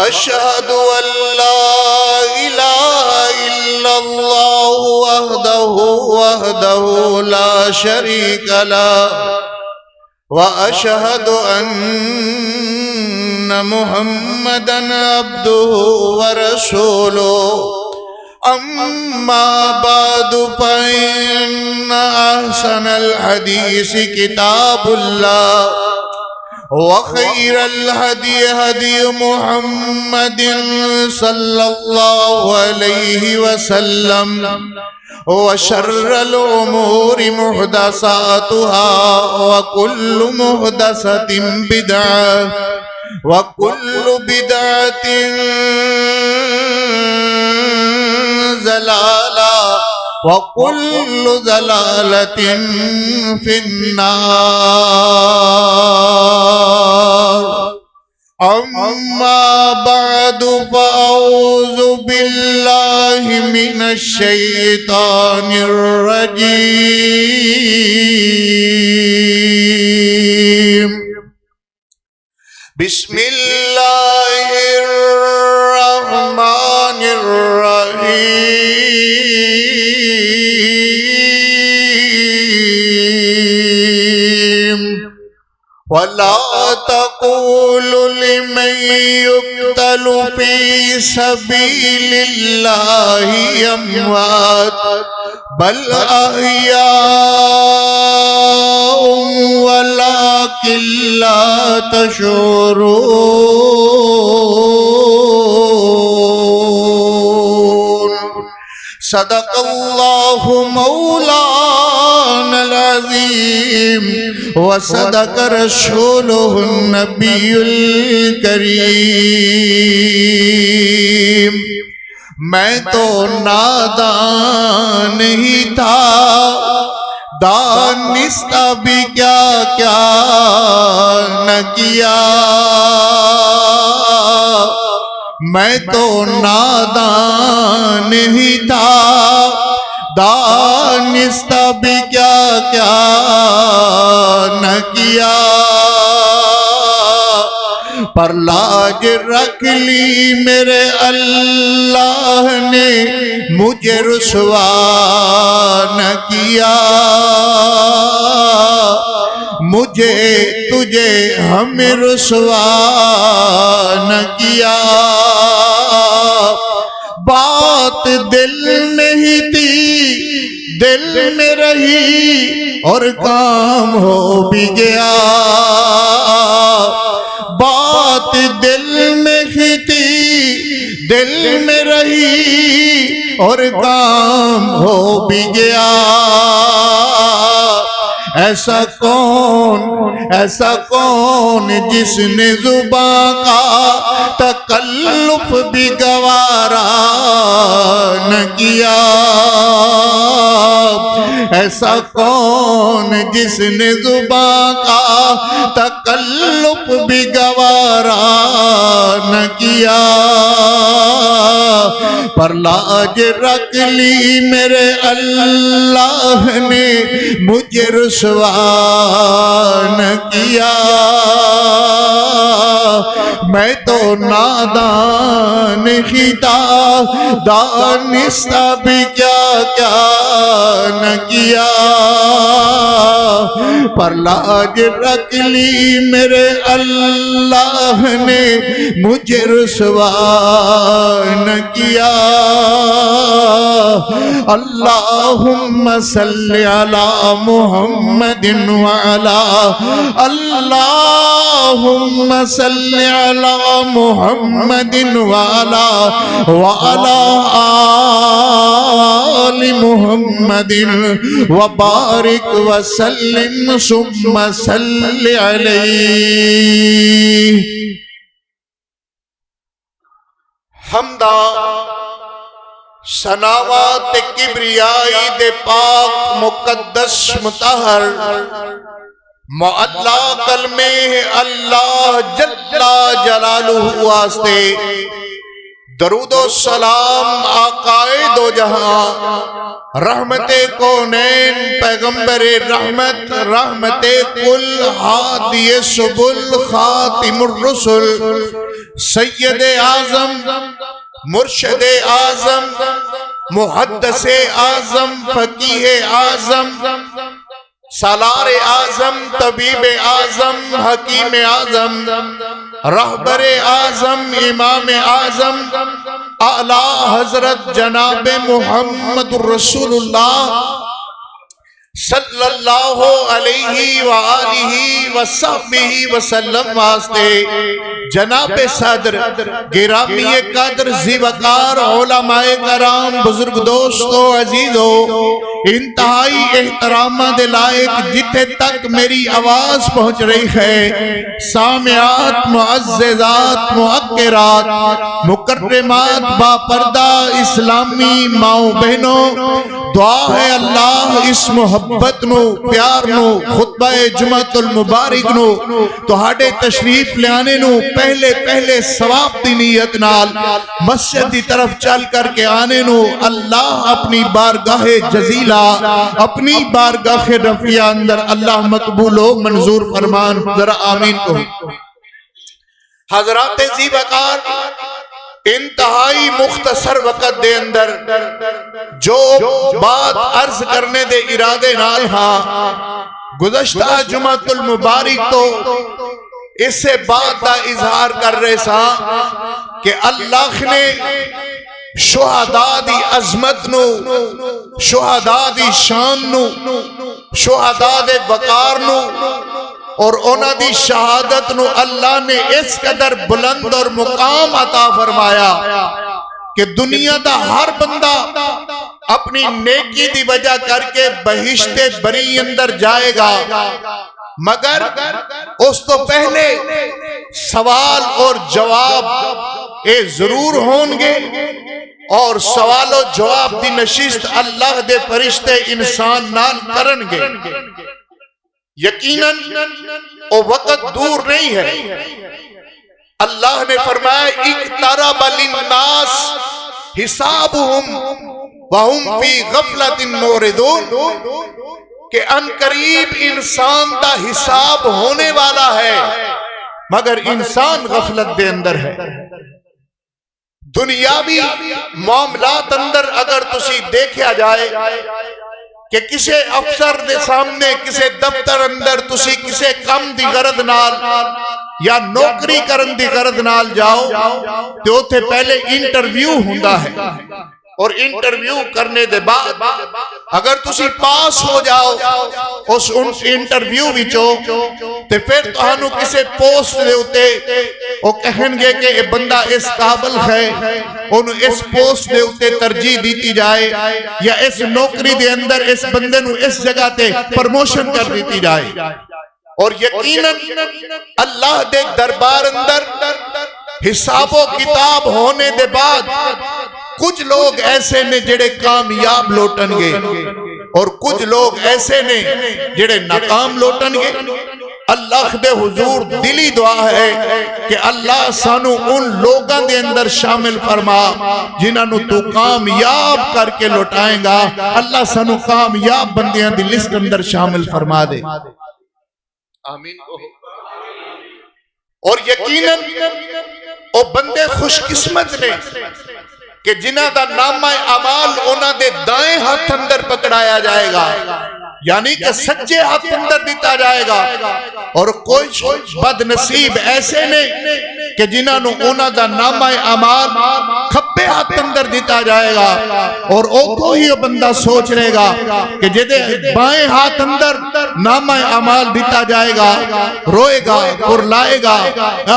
وأشهد أن لا إله إلا الله وحده لا شريك له وأشهد أن محمدا عبده ورسوله أما بعد فإن أحسن الحديث كتاب الله وخير الهدي هدي محمد صلى الله عليه وسلم وشر الأمور محدثاتها وكل محدثة بدعة وكل بدعة ضلالة وكل ضلالة في النار أما بعد فأعوذ بالله من الشيطان الرجيم بسم الله الرحمن الرحيم ولا تقولوا لمن يقتل في سبيل الله أموات بل أحياء ولكن لا تشعرون صدق الله مولانا العظيم وصدق رسوله النبي الكريم میں تو نادان ہی تھا دانستہ بھی کیا کیا نہ کیا میں تو نادان ہی تھا دانستہ بھی کیا کیا نہ کیا پر لاج رکھ لی میرے اللہ نے مجھے رسوا نہ کیا مجھے تجھے ہمیں رسوا نہ کیا بات دل میں ہی تھی دل میں رہی اور کام ہو بھی گیا بات دل میں ہی تھی دل میں رہی اور کام ہو بھی گیا ایسا کون جس نے زبان کا تکلف بھی گوارا نہ کیا ایسا کون جس نے زبان کا تکلف بھی گوارا نہ کیا پر لاج رکھ لی میرے اللہ نے مجھے رسوا نہ کیا میں تو نادان ہی تھا دانستہ بھی کیا کیا نہ کیا پر لاج رکھ لی میرے اللہ نے مجھے رسوا نہ کیا اللہم صلی علی محمد وعلا اللہم صلی علی محمد وعلا آل محمد وبارک وسلم ثم صلی علیہ حمدہ سناوات کبریائی دے پاک مقدس مطہر معلا کلمے اللہ جل جلالہ واسطے درود و سلام آقائے دو جہاں رحمت کونین پیغمبر رحمت رحمت کل ہادی سبل خاتم الرسل سید اعظم مرشد اعظم محدث اعظم فقیہ اعظم سالار اعظم طبیب اعظم حکیم اعظم رہبر اعظم امام اعظم اعلی حضرت جناب محمد رسول اللہ صلی اللہ علیہ وآلہ وصحبہ وسلم واسطے جناب صدر گرامی قدر ذی وقار علماء کرام بزرگ دوستو عزیزو انتہائی احترام دے لائق جتھے تک میری آواز پہنچ رہی ہے سامعات معززات معکرات مکرمات با پردہ اسلامی ماؤں بہنوں دعا ہے اللہ اس محبت نو پیار نو خطبہ جمعۃ المبارک نو تہاڈے تشریف لے آنے نو پہلے ثواب دی نیت نال مسجد دی طرف چل کر کے آنے نو اللہ اپنی بارگاہ جزیلہ اپنی بارگاہ رفیع اندر اللہ مقبول و منظور فرمان ذرا آمین کو حضرات ذی وقار انتہائی مختصر وقت دے اندر جو بات عرض کرنے دے ارادے نال ہاں گزشتہ جمعۃ المبارک تو اس سے بات دا اظہار کر رہے سا کہ اللہ نے شہداء دی عظمت نو شہداء دی شان نو شہداء دے وقار نو اور اونا دی شہادت نو اللہ نے اس قدر بلند اور مقام عطا فرمایا کہ دنیا دا ہر بندہ اپنی نیکی دی وجہ کر کے بہشت بری اندر جائے گا مگر اس تو پہلے سوال اور جواب ضرور ہون گے اور سوال و جواب دی نشست اللہ دے فرشتے انسان نال کرن گے یقیناً وہ وقت دور نہیں ہے اللہ نے فرمایا اقترب للناس حسابہم وہم فی غفلت موردون کہ ان قریب انسان دا حساب ہونے والا ہے مگر انسان غفلت دے اندر ہے دنیاوی معاملات اندر اگر تسی دیکھا جائے کہ کسے افسر دے سامنے کسے دفتر اندر تسی کسے کم دی غرض نال یا نوکری کرن دی غرض نال جاؤ تو اتھے پہلے انٹرویو ہوندا ہے اور انٹرویو کرنے دے بعد اگر تسی پاس ہو جاؤ اس انٹرویو وچو تے پھر تہانوں کسے پوسٹ دے ہوتے وہ کہیں گے کہ یہ بندہ اس قابل ہے انہوں اس پوسٹ دے ہوتے ترجیح دیتی جائے یا اس نوکری دے اندر اس بندے نو اس جگہ تے پرموشن کر دیتی جائے اور یقیناً اللہ دے دربار اندر حساب و کتاب ہونے دے بعد کچھ لوگ ایسے نے جڑے کامیاب لوٹن گے اور کچھ لوگ ایسے نے جڑے ناکام لوٹن گے اللہ دے حضور دلی دعا ہے کہ اللہ سانو ان لوگاں دے اندر شامل فرما جنہاں نو تو کامیاب کر کے لوٹائیں گا اللہ سانو کامیاب بندیاں دی لسٹ اندر شامل فرما دے آمین اور یقیناً او بندے خوش قسمت نے کہ جنہاں دا نامہ اعمال انہاں دے دائیں ہاتھ اندر پکڑایا جائے گا یعنی کہ سچے ہاتھ اندر دیتا جائے گا اور کوئی بد نصیب ایسے نہیں کہ جنہاں نو انہاں دا نامہ اعمال کھپے ہاتھ اندر دیتا جائے گا اور او کوئی بندہ سوچ رہے گا کہ جدے بائیں ہاتھ اندر نامہ اعمال دیتا جائے گا روئے گا اور لائے گا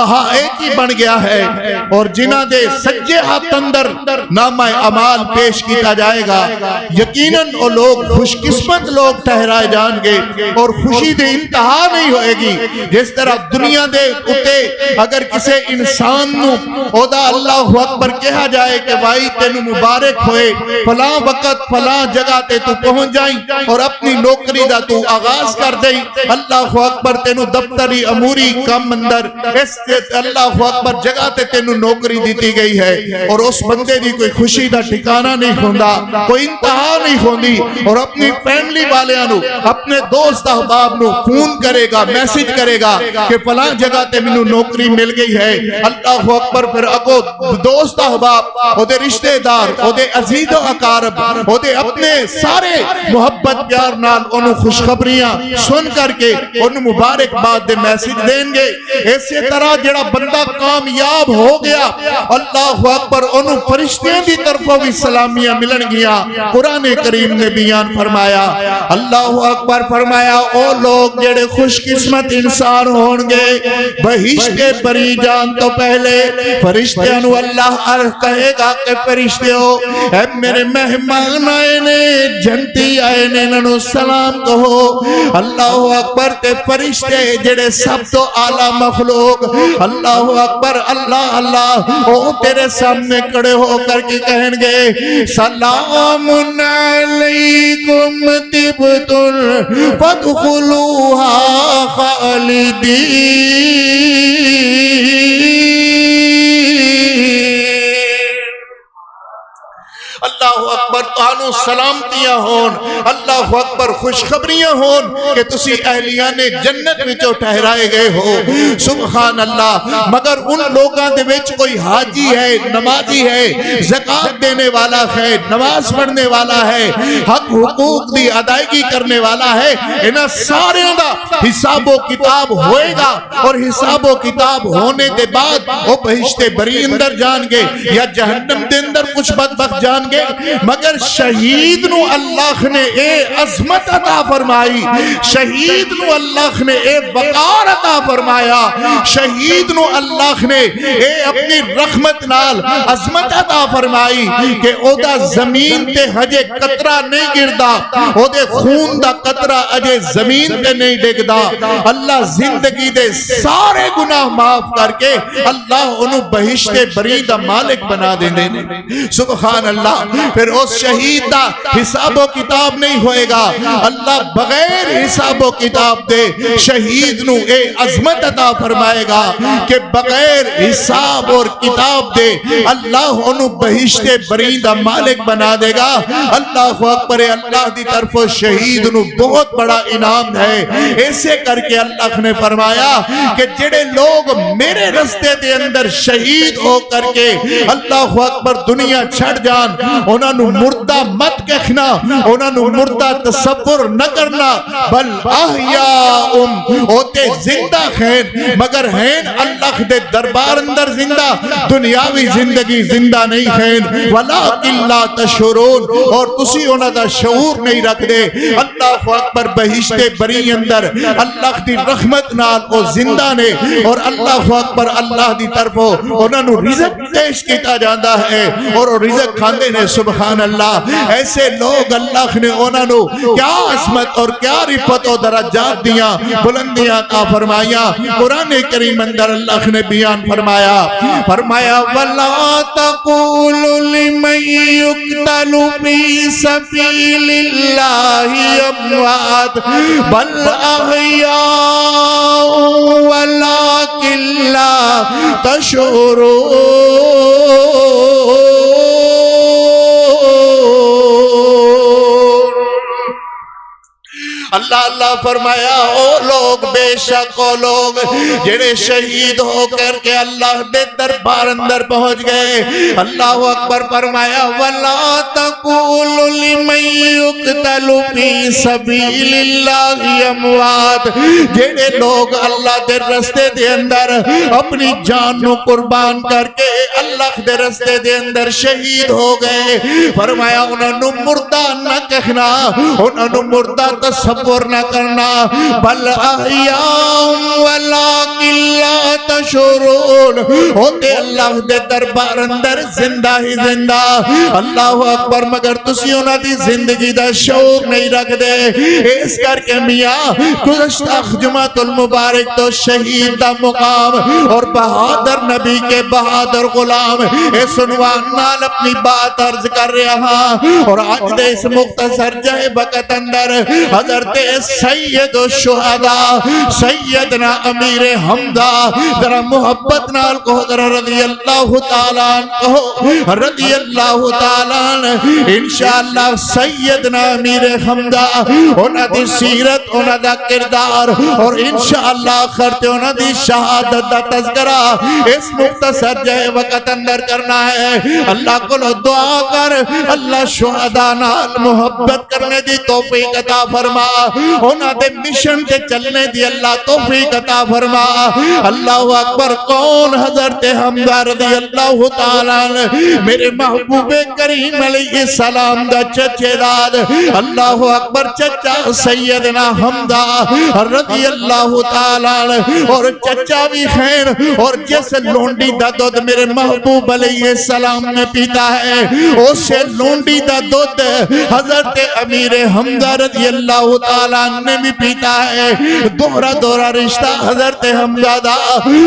ہاں ایک ہی بن گیا ہے اور جنہاں دے سچے ہاتھ اندر نامہ اعمال پیش کیتا جائے گا یقیناً وہ لوگ خوش قسمت لوگ ٹھہرائے جان گے اور خوشی دے انتہا نہیں ہوئے گی جس طرح دنیا دے اتے اگر کسے انسان نو اودا اللہ اکبر کہہ کہا جائے کہ بھائی تینو مبارک ہوئے فلاں وقت فلاں جگہ تے تو پہنچ جائیں اور اپنی نوکری دا تو آغاز کر دیں، اللہ اکبر تینو دفتری اموری کام اندر اس اللہ اکبر جگہ تے تینو نوکری دیتی گئی ہے، اور اس بندے دی کوئی خوشی دا ٹھکانہ نہیں ہوندا، کوئی انتہا نہیں ہوندی، اور اپنی فیملی والیاں نو اپنے دوست احباب نو فون کرے گا، میسج کرے گا کہ فلاں جگہ تے مینوں نوکری مل گئی ہے، اللہ اکبر پھر اگو دوست احباب او دے رشتہ دار او دے عزیز و اقارب او دے اپنے سارے محبت پیار نال انہوں خوشخبریاں سن کر کے انہوں مبارک باد دے میسج دیں گے۔ اسی طرح جڑا بندہ کامیاب ہو گیا اللہ اکبر انہوں فرشتیاں دی طرفوں بھی سلامیاں ملن گیا۔ قرآن کریم نے بیان فرمایا، اللہ اکبر فرمایا او لوگ جڑے خوش قسمت انسان ہونگے بہشت بری جان تو پہلے فرشتیاں نو اللہ عرض کہے گا کہ فرشتیوں اے میرے مہمان آئے نے جنتی آئے نے انہوں سلام کہو۔ اللہ اکبر تے فرشتے جڑے سب تو اعلیٰ مخلوق اللہ اکبر اللہ اللہ او تیرے سامنے کڑے ہو کر کے کہیں گے سلام علیکم طبتم فادخلوها خالدین۔ اللہ اکبر تانو سلامتیاں ہون، اللہ اکبر خوشخبریاں ہون کہ تسی اہلیان جنت وچوں ٹھہرائے گئے ہو۔ سبحان اللہ۔ مگر ان لوگاں دے وچ کوئی حاجی ہے، نمازی ہے، زکوٰۃ دینے والا ہے، نماز پڑھنے والا ہے، حق حقوق دی ادائیگی کرنے والا ہے، انہاں سارے دا حساب و کتاب ہوئے گا، اور حساب و کتاب ہونے دے بعد وہ بہشت بری اندر جان گے یا جہنم دے اندر کچھ بدبخت جان گے۔ مگر شہید نو اللہ نے اے عظمت عطا فرمائی، شہید نو اللہ نے اے وقار عطا فرمایا، شہید نو اللہ نے اے اپنی رحمت نال عظمت عطا فرمائی کہ او دا زمین تے ہجے قطرہ نہیں گردا، او دے خون دا قطرہ اجے زمین تے نہیں ڈگدا۔ اللہ زندگی دے سارے گناہ معاف کر کے اللہ انہوں بہشت بری دا مالک بنا دینے۔ سبحان اللہ۔ پھر اس شہید دا حساب و کتاب نہیں ہوئے گا، اللہ بغیر حساب و کتاب دے شہید نو اے عظمت عطا فرمائے گا کہ بغیر حساب اور کتاب دے اللہ انہوں بہشت بری دا مالک بنا دے گا۔ اللہ اکبر۔ اللہ دی طرف شہید نو بہت بڑا انعام ہے۔ ایسے کر کے اللہ نے فرمایا کہ جڑے لوگ میرے رستے دے اندر شہید ہو کر کے اللہ اکبر دنیا چھڑ جان، انہاں نو مردہ مت کہنا، انہاں نو مردہ تصور نہ کرنا، بل احیاء ہوتے زندہ ہیں، مگر ہیں اللہ دے دربار اندر زندہ، دنیاوی زندگی زندہ نہیں ہیں، ولیکن لا تشعرون، اور تسی انہاں دا شعور نہیں رکھ دے۔ اللہ اکبر۔ بہشت بری اندر اللہ دی رحمت نال او زندہ نے، اور اللہ اکبر اللہ دی طرفوں انہاں نو رزق پیش کیتا جاندہ ہے اور رزق کھاندے نے۔ سبحان اللہ۔ ایسے لوگ اللہ نے انہوں نے کیا عظمت اور کیا رفت و درجات دیاں، بلندیاں عطا فرمائیاں۔ قرآن کریم اندر اللہ نے بیان فرمایا، وَلَا تَقُولُ لِمَن يُقْتَلُ فِي سَبِيلِ اللَّهِ أَمْوَاتٌ بَلْ أَحْيَاءٌ وَلَكِن لَّا تَشْعُرُونَ۔ اللہ اللہ فرمایا او لوگ بے شک او لوگ جڑے شہید ہو کر کے اللہ دے دربار اندر پہنچ گئے، اللہ اکبر فرمایا وَلَا تَقُولُ لِمَن يُقْتَلُ فِي سَبِيلِ اللَّهِ أَمْوَاتٌ، جڑے لوگ اللہ دے رستے دے اندر اپنی جان نو قربان کر کے اللہ دے رستے دے اندر شہید ہو گئے، فرمایا انہوں نے مردہ نہ کہنا، انہوں نے مردہ تصور نہ کرنا، بل احیاء ولکن لا تشعرون۔ محشورون ہوتے اللہ دے دربار اندر زندہ ہی زندہ اللہ اکبر مگر تسی انہاں دی زندگی دا شعور نہیں رکھ دے اس کر کے میاں گزشتہ جمعۃ المبارک تو شہید دا مقام اور بہادر نبی کے بہادر غلام اس عنوان نال اپنی بات عرض کر رہا اور آج دے اس مختصر جائے وقت اندر حضرت سید الشہداء سیدنا امیر حمزہ ذرا محبت نال کہو ذرا رضی اللہ تعالیٰ کہو رضی اللہ تعالیٰ انشاءاللہ سیدنا امیر حمزہ انہاں دی سیرت انہاں دا کردار اور انشاءاللہ خرتے انہاں دی شہادت دا تذکرہ اس مختصر جائے وقت اندر کرنا ہے اللہ کو دعا کر اللہ شہداء نال محبت کرنے دی توفیق عطا فرما انہاں دے مشن تے چلنے دی اللہ توفیق عطا فرما اللہ اکبر کون حضرت حمزہ رضی اللہ تعالیٰ میرے محبوب کریم علیہ السلام دا چچے داد اللہ اکبر چچا سیدنا حمزہ رضی اللہ تعالیٰ اور چچا بھی خیر اور جس لونڈی دا دودھ میرے محبوب علیہ السلام نے پیتا ہے اسے لونڈی دا دودھ حضرت امیر حمزہ رضی اللہ تعالیٰ نے بھی پیتا ہے دوہرا دوہرا رشتہ حضرت حمزہ دا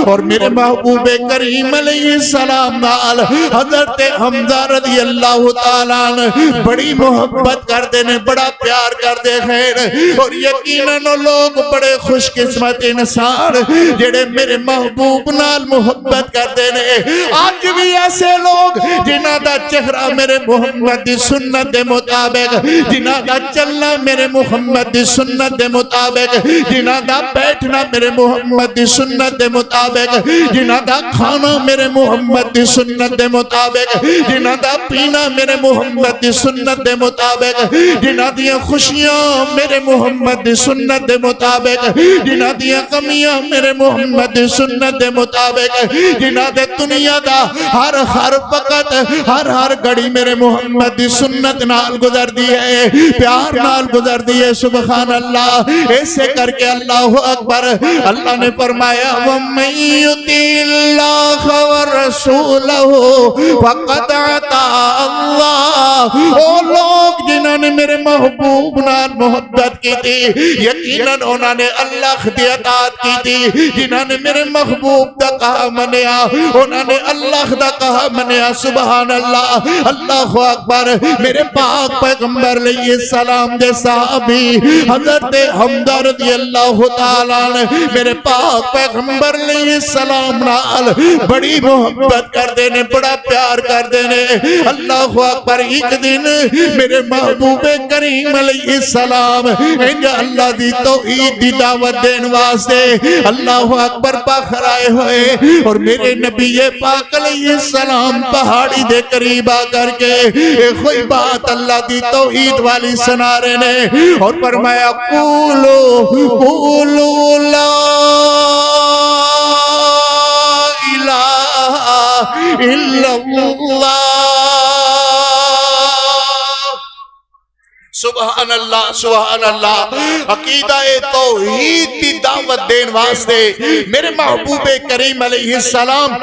اور میرے محبوب کریم علیہ السلام نال حضرت حمزہ رضی اللہ تعالیٰ بڑی محبت کر دینے بڑا پیار کر دے خیر اور یقیناً لوگ بڑے خوش قسمت انسان جڑے میرے محبوب نال محبت کر دینے آج بھی ایسے لوگ جنہ دا چہرہ میرے محمد دی سنت دے مطابق جنہ دا چلنا میرے محمد دی سنت دے مطابق جنہ دا بیٹھنا میرے محمد دی سنت دے مطابق جنہ دا کھانا میرے محمد دی سنت دے مطابق جنہ دا پینا میرے محمد دی سنت دے مطابق جنہ دیا خوشیاں میرے محمد دی سنت دے مطابق جنہ دیا کمیاں میرے محمد دی سنت دے مطابق جنہ دے دنیا دا ہر وقت ہر گھڑی میرے محمد دی سنت نال گزر دیئے پیار نال گزر دیئے سبحان اللہ ایسے کر کے اللہ اکبر اللہ نے فرمایا وَمَن يُطِعِ اللَّهَ وَرَسُولَهُ فَقَدْ عَطَاعَ اللَّهُ وہ لوگ جنہوں نے میرے محبوب نال محبت کی تھی یقیناً انہوں نے اللہ دی اطاعت کی تھی جنہوں نے میرے محبوب دا کہا منیا انہوں نے اللہ دا کہا منیا سبحان اللہ اللہ اکبر میرے پاک پیغمبر علیہ السلام دے صحابی حضرت حمزہ رضی اللہ تعالیٰ میرے پاک پیغمبر علیہ السلام نال بڑی محبت کر دینے بڑا پیار کر دینے اللہ اکبر ایک دن میرے محبوب کریم علیہ السلام انجا اللہ دی توحید دی دعوت دین واسطے اللہ اکبر باہر آئے ہوئے اور میرے نبی پاک علیہ السلام پہاڑی دے قریب آ کر کے کوئی بات اللہ دی توحید والی سنا رہے نے اور فرمایا قولوا لا الہ الا اللہ سبحان اللہ سبحان اللہ عقیدہ توحید دی دعوت دین واسطے میرے محبوب کریم علیہ السلام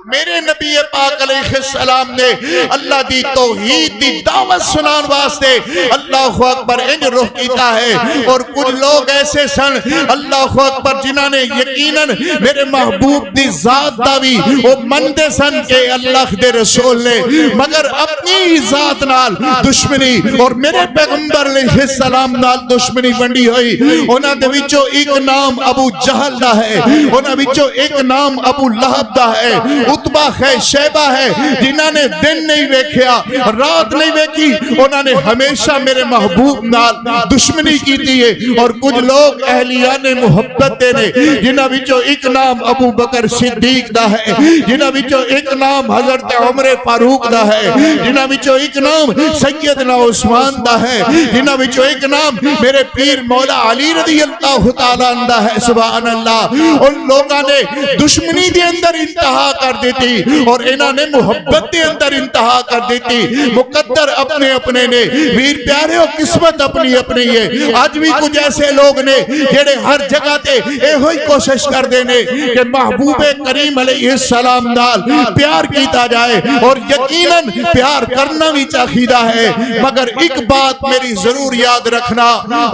میرے نبی پاک علیہ السلام نے اللہ دی توحید دی دعوت سنان واسطے اللہ اکبر انج روح کیتا ہے اور کچھ لوگ ایسے سن اللہ اکبر جنہاں نے یقیناً میرے محبوب دی ذات داوی وہ مندے سن کہ اللہ دے رسول نے مگر اپنی ذات نال دشمنی اور میرے پیغمبر علیہ السلام نال دشمنی بنڈی ہوئی انہاں دے وچوں ایک نام ابو جہل دا ہے انہاں وچوں ایک نام ابو لہب دا ہے عتبہ ہے شیبہ ہے جنہاں نے دن نہیں ویکھیا رات نہیں ویکھی انہاں نے ہمیشہ میرے محبوب نال دشمنی کی تھی اور کچھ لوگ اہلیان محبت دے نے جنہاں وچوں ایک نام ابو بکر صدیق دا ہے جنہاں وچوں ایک نام حضرت عمر فاروق دا ہے جنہاں وچوں ایک نام سیدنا عثمان رسوان دا ہے جنہ وچوں ایک نام میرے پیر مولا علی رضی اللہ تعالیٰ عنہ ہے. سبحان اللہ. ان لوگاں نے دشمنی دے اندر انتہا کر دیتی اور انہاں نے محبت دے اندر انتہا کر دیتی. مقدر اپنے اپنے نے ویر پیارے اور قسمت اپنی اپنی ہے. آج بھی کچھ ایسے لوگ نے جڑے ہر جگہ تے اے ہوئی کوشش کر دینے کہ محبوب کریم علیہ السلام نال پیار کیتا جائے اور یقیناً پیار کرنا بھی چاہیدہ ہے. مگر ایک بات میری ضرور یاد رکھنا,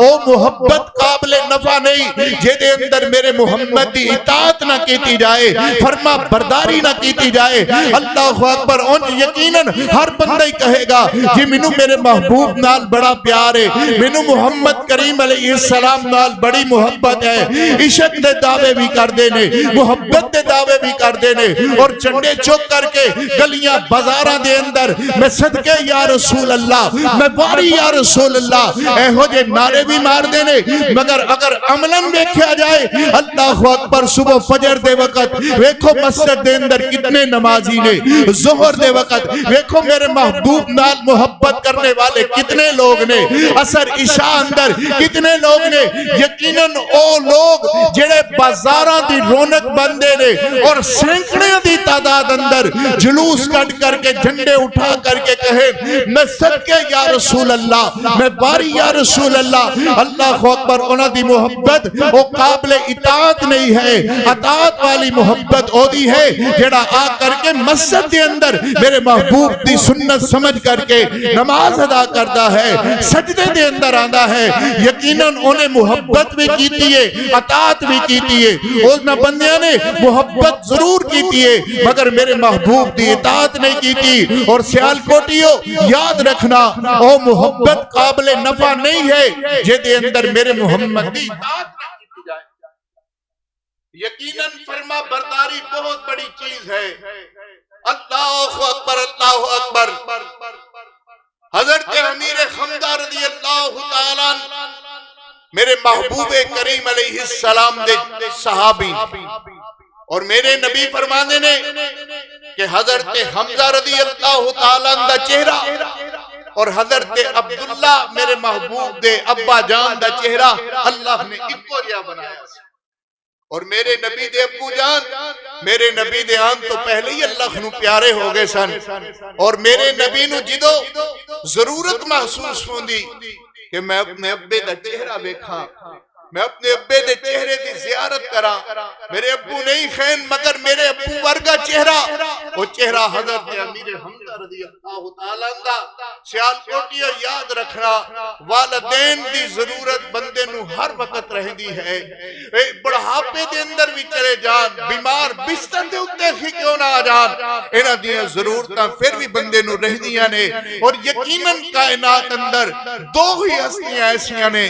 او محبت قابل نفع نہیں جے دے اندر میرے محمد دی اطاعت نہ کیتی جائے, فرما برداری نہ کیتی جائے. اللہ اکبر. ان یقیناً ہر بندہ ہی کہے گا جی مینوں میرے محبوب نال بڑا پیار ہے, مینوں محمد کریم علیہ السلام نال بڑی محبت ہے. عشق دے دعوے بھی کر دینے, محبت دے دعوے بھی کر دینے اور چنڈے چوک کر کے گلیاں بازاراں دے اندر میں صدقے یا رسول اللہ, میں باری یا رسول اللہ اے ہو جے نعرے بھی مار دینے. مگر اگر عملاً دیکھا جائے اللہ اکبر, صبح فجر دے وقت ویکھو مسجد دے اندر کتنے نمازی نے, ظہر دے وقت ویکھو میرے محبوب نال محبت کرنے والے کتنے لوگ نے, عصر عشاء اندر کتنے لوگ نے. یقیناً او لوگ جڑے بازاراں دی رونق بندے نے اور سینکڑے دی تعداد اندر جلوس کٹ کر کے جھنڈے اٹھا کر کے کہیں میں صدقے یا رسول اللہ, میں باری یا رسول اللہ. اللہ اکبر. انہاں دی محبت او قابل اطاعت نہیں ہے, اطاعت والی محبت او دی ہے جڑا آ کر کے مسجد دے اندر میرے محبوب دی سنت سمجھ کر کے نماز ادا کرتا ہے, سجدے دے اندر آندا ہے. یقیناً انہیں محبت بھی کیتی ہے, اطاعت بھی کیتی ہے. اونا بندیاں نے محبت ضرور کیتی ہے مگر میرے محبوب دی اطاعت نہیں کیتی. اور سیال کوٹیو یاد رکھنا, او محبت قابل نفع نہیں ہے جے دے اندر میرے محمد دی اطاعت نہ کیتی جائے. یقیناً فرما برداری بہت بڑی چیز ہے. اللہ اکبر, اللہ اکبر. حضرت امیر حمزہ رضی اللہ تعالیٰ میرے محبوب کریم علیہ السلام دے صحابی اور میرے نبی فرمانے نے کہ حضرت حمزہ رضی اللہ تعالیٰ دا چہرہ اور حضرت عبداللہ میرے محبوب دے ابا جان دا چہرہ اللہ نے اکو جا بنایا. اور میرے نبی دے ابو جان میرے نبی دے آن تو پہلے ہی اللہ نو پیارے ہو گئے سن. اور میرے نبی نو جدو ضرورت محسوس ہوندی کہ میں اپنے ابے دا چہرہ بیکھاں, میں اپنے ابے دے چہرے دی زیارت کراں, میرے ابو نہیں خین مگر میرے ابو ورگا چہرہ, وہ چہرہ حضرت امیر حمزہ رضی اللہ تعالیٰ عنہ. سیال کوٹیو یاد رکھنا, والدین دی ضرورت بندے نو ہر وقت رہندی ہے. بڑھاپے دے اندر بھی چلے جان, بیمار بستر دے اتے ہی کیوں نہ آ جان, انہاں دیاں ضرورتاں پھر بھی بندے نو رہندیاں نے. اور یقیناً کائنات اندر دو ہی ہستیاں ایسیاں نے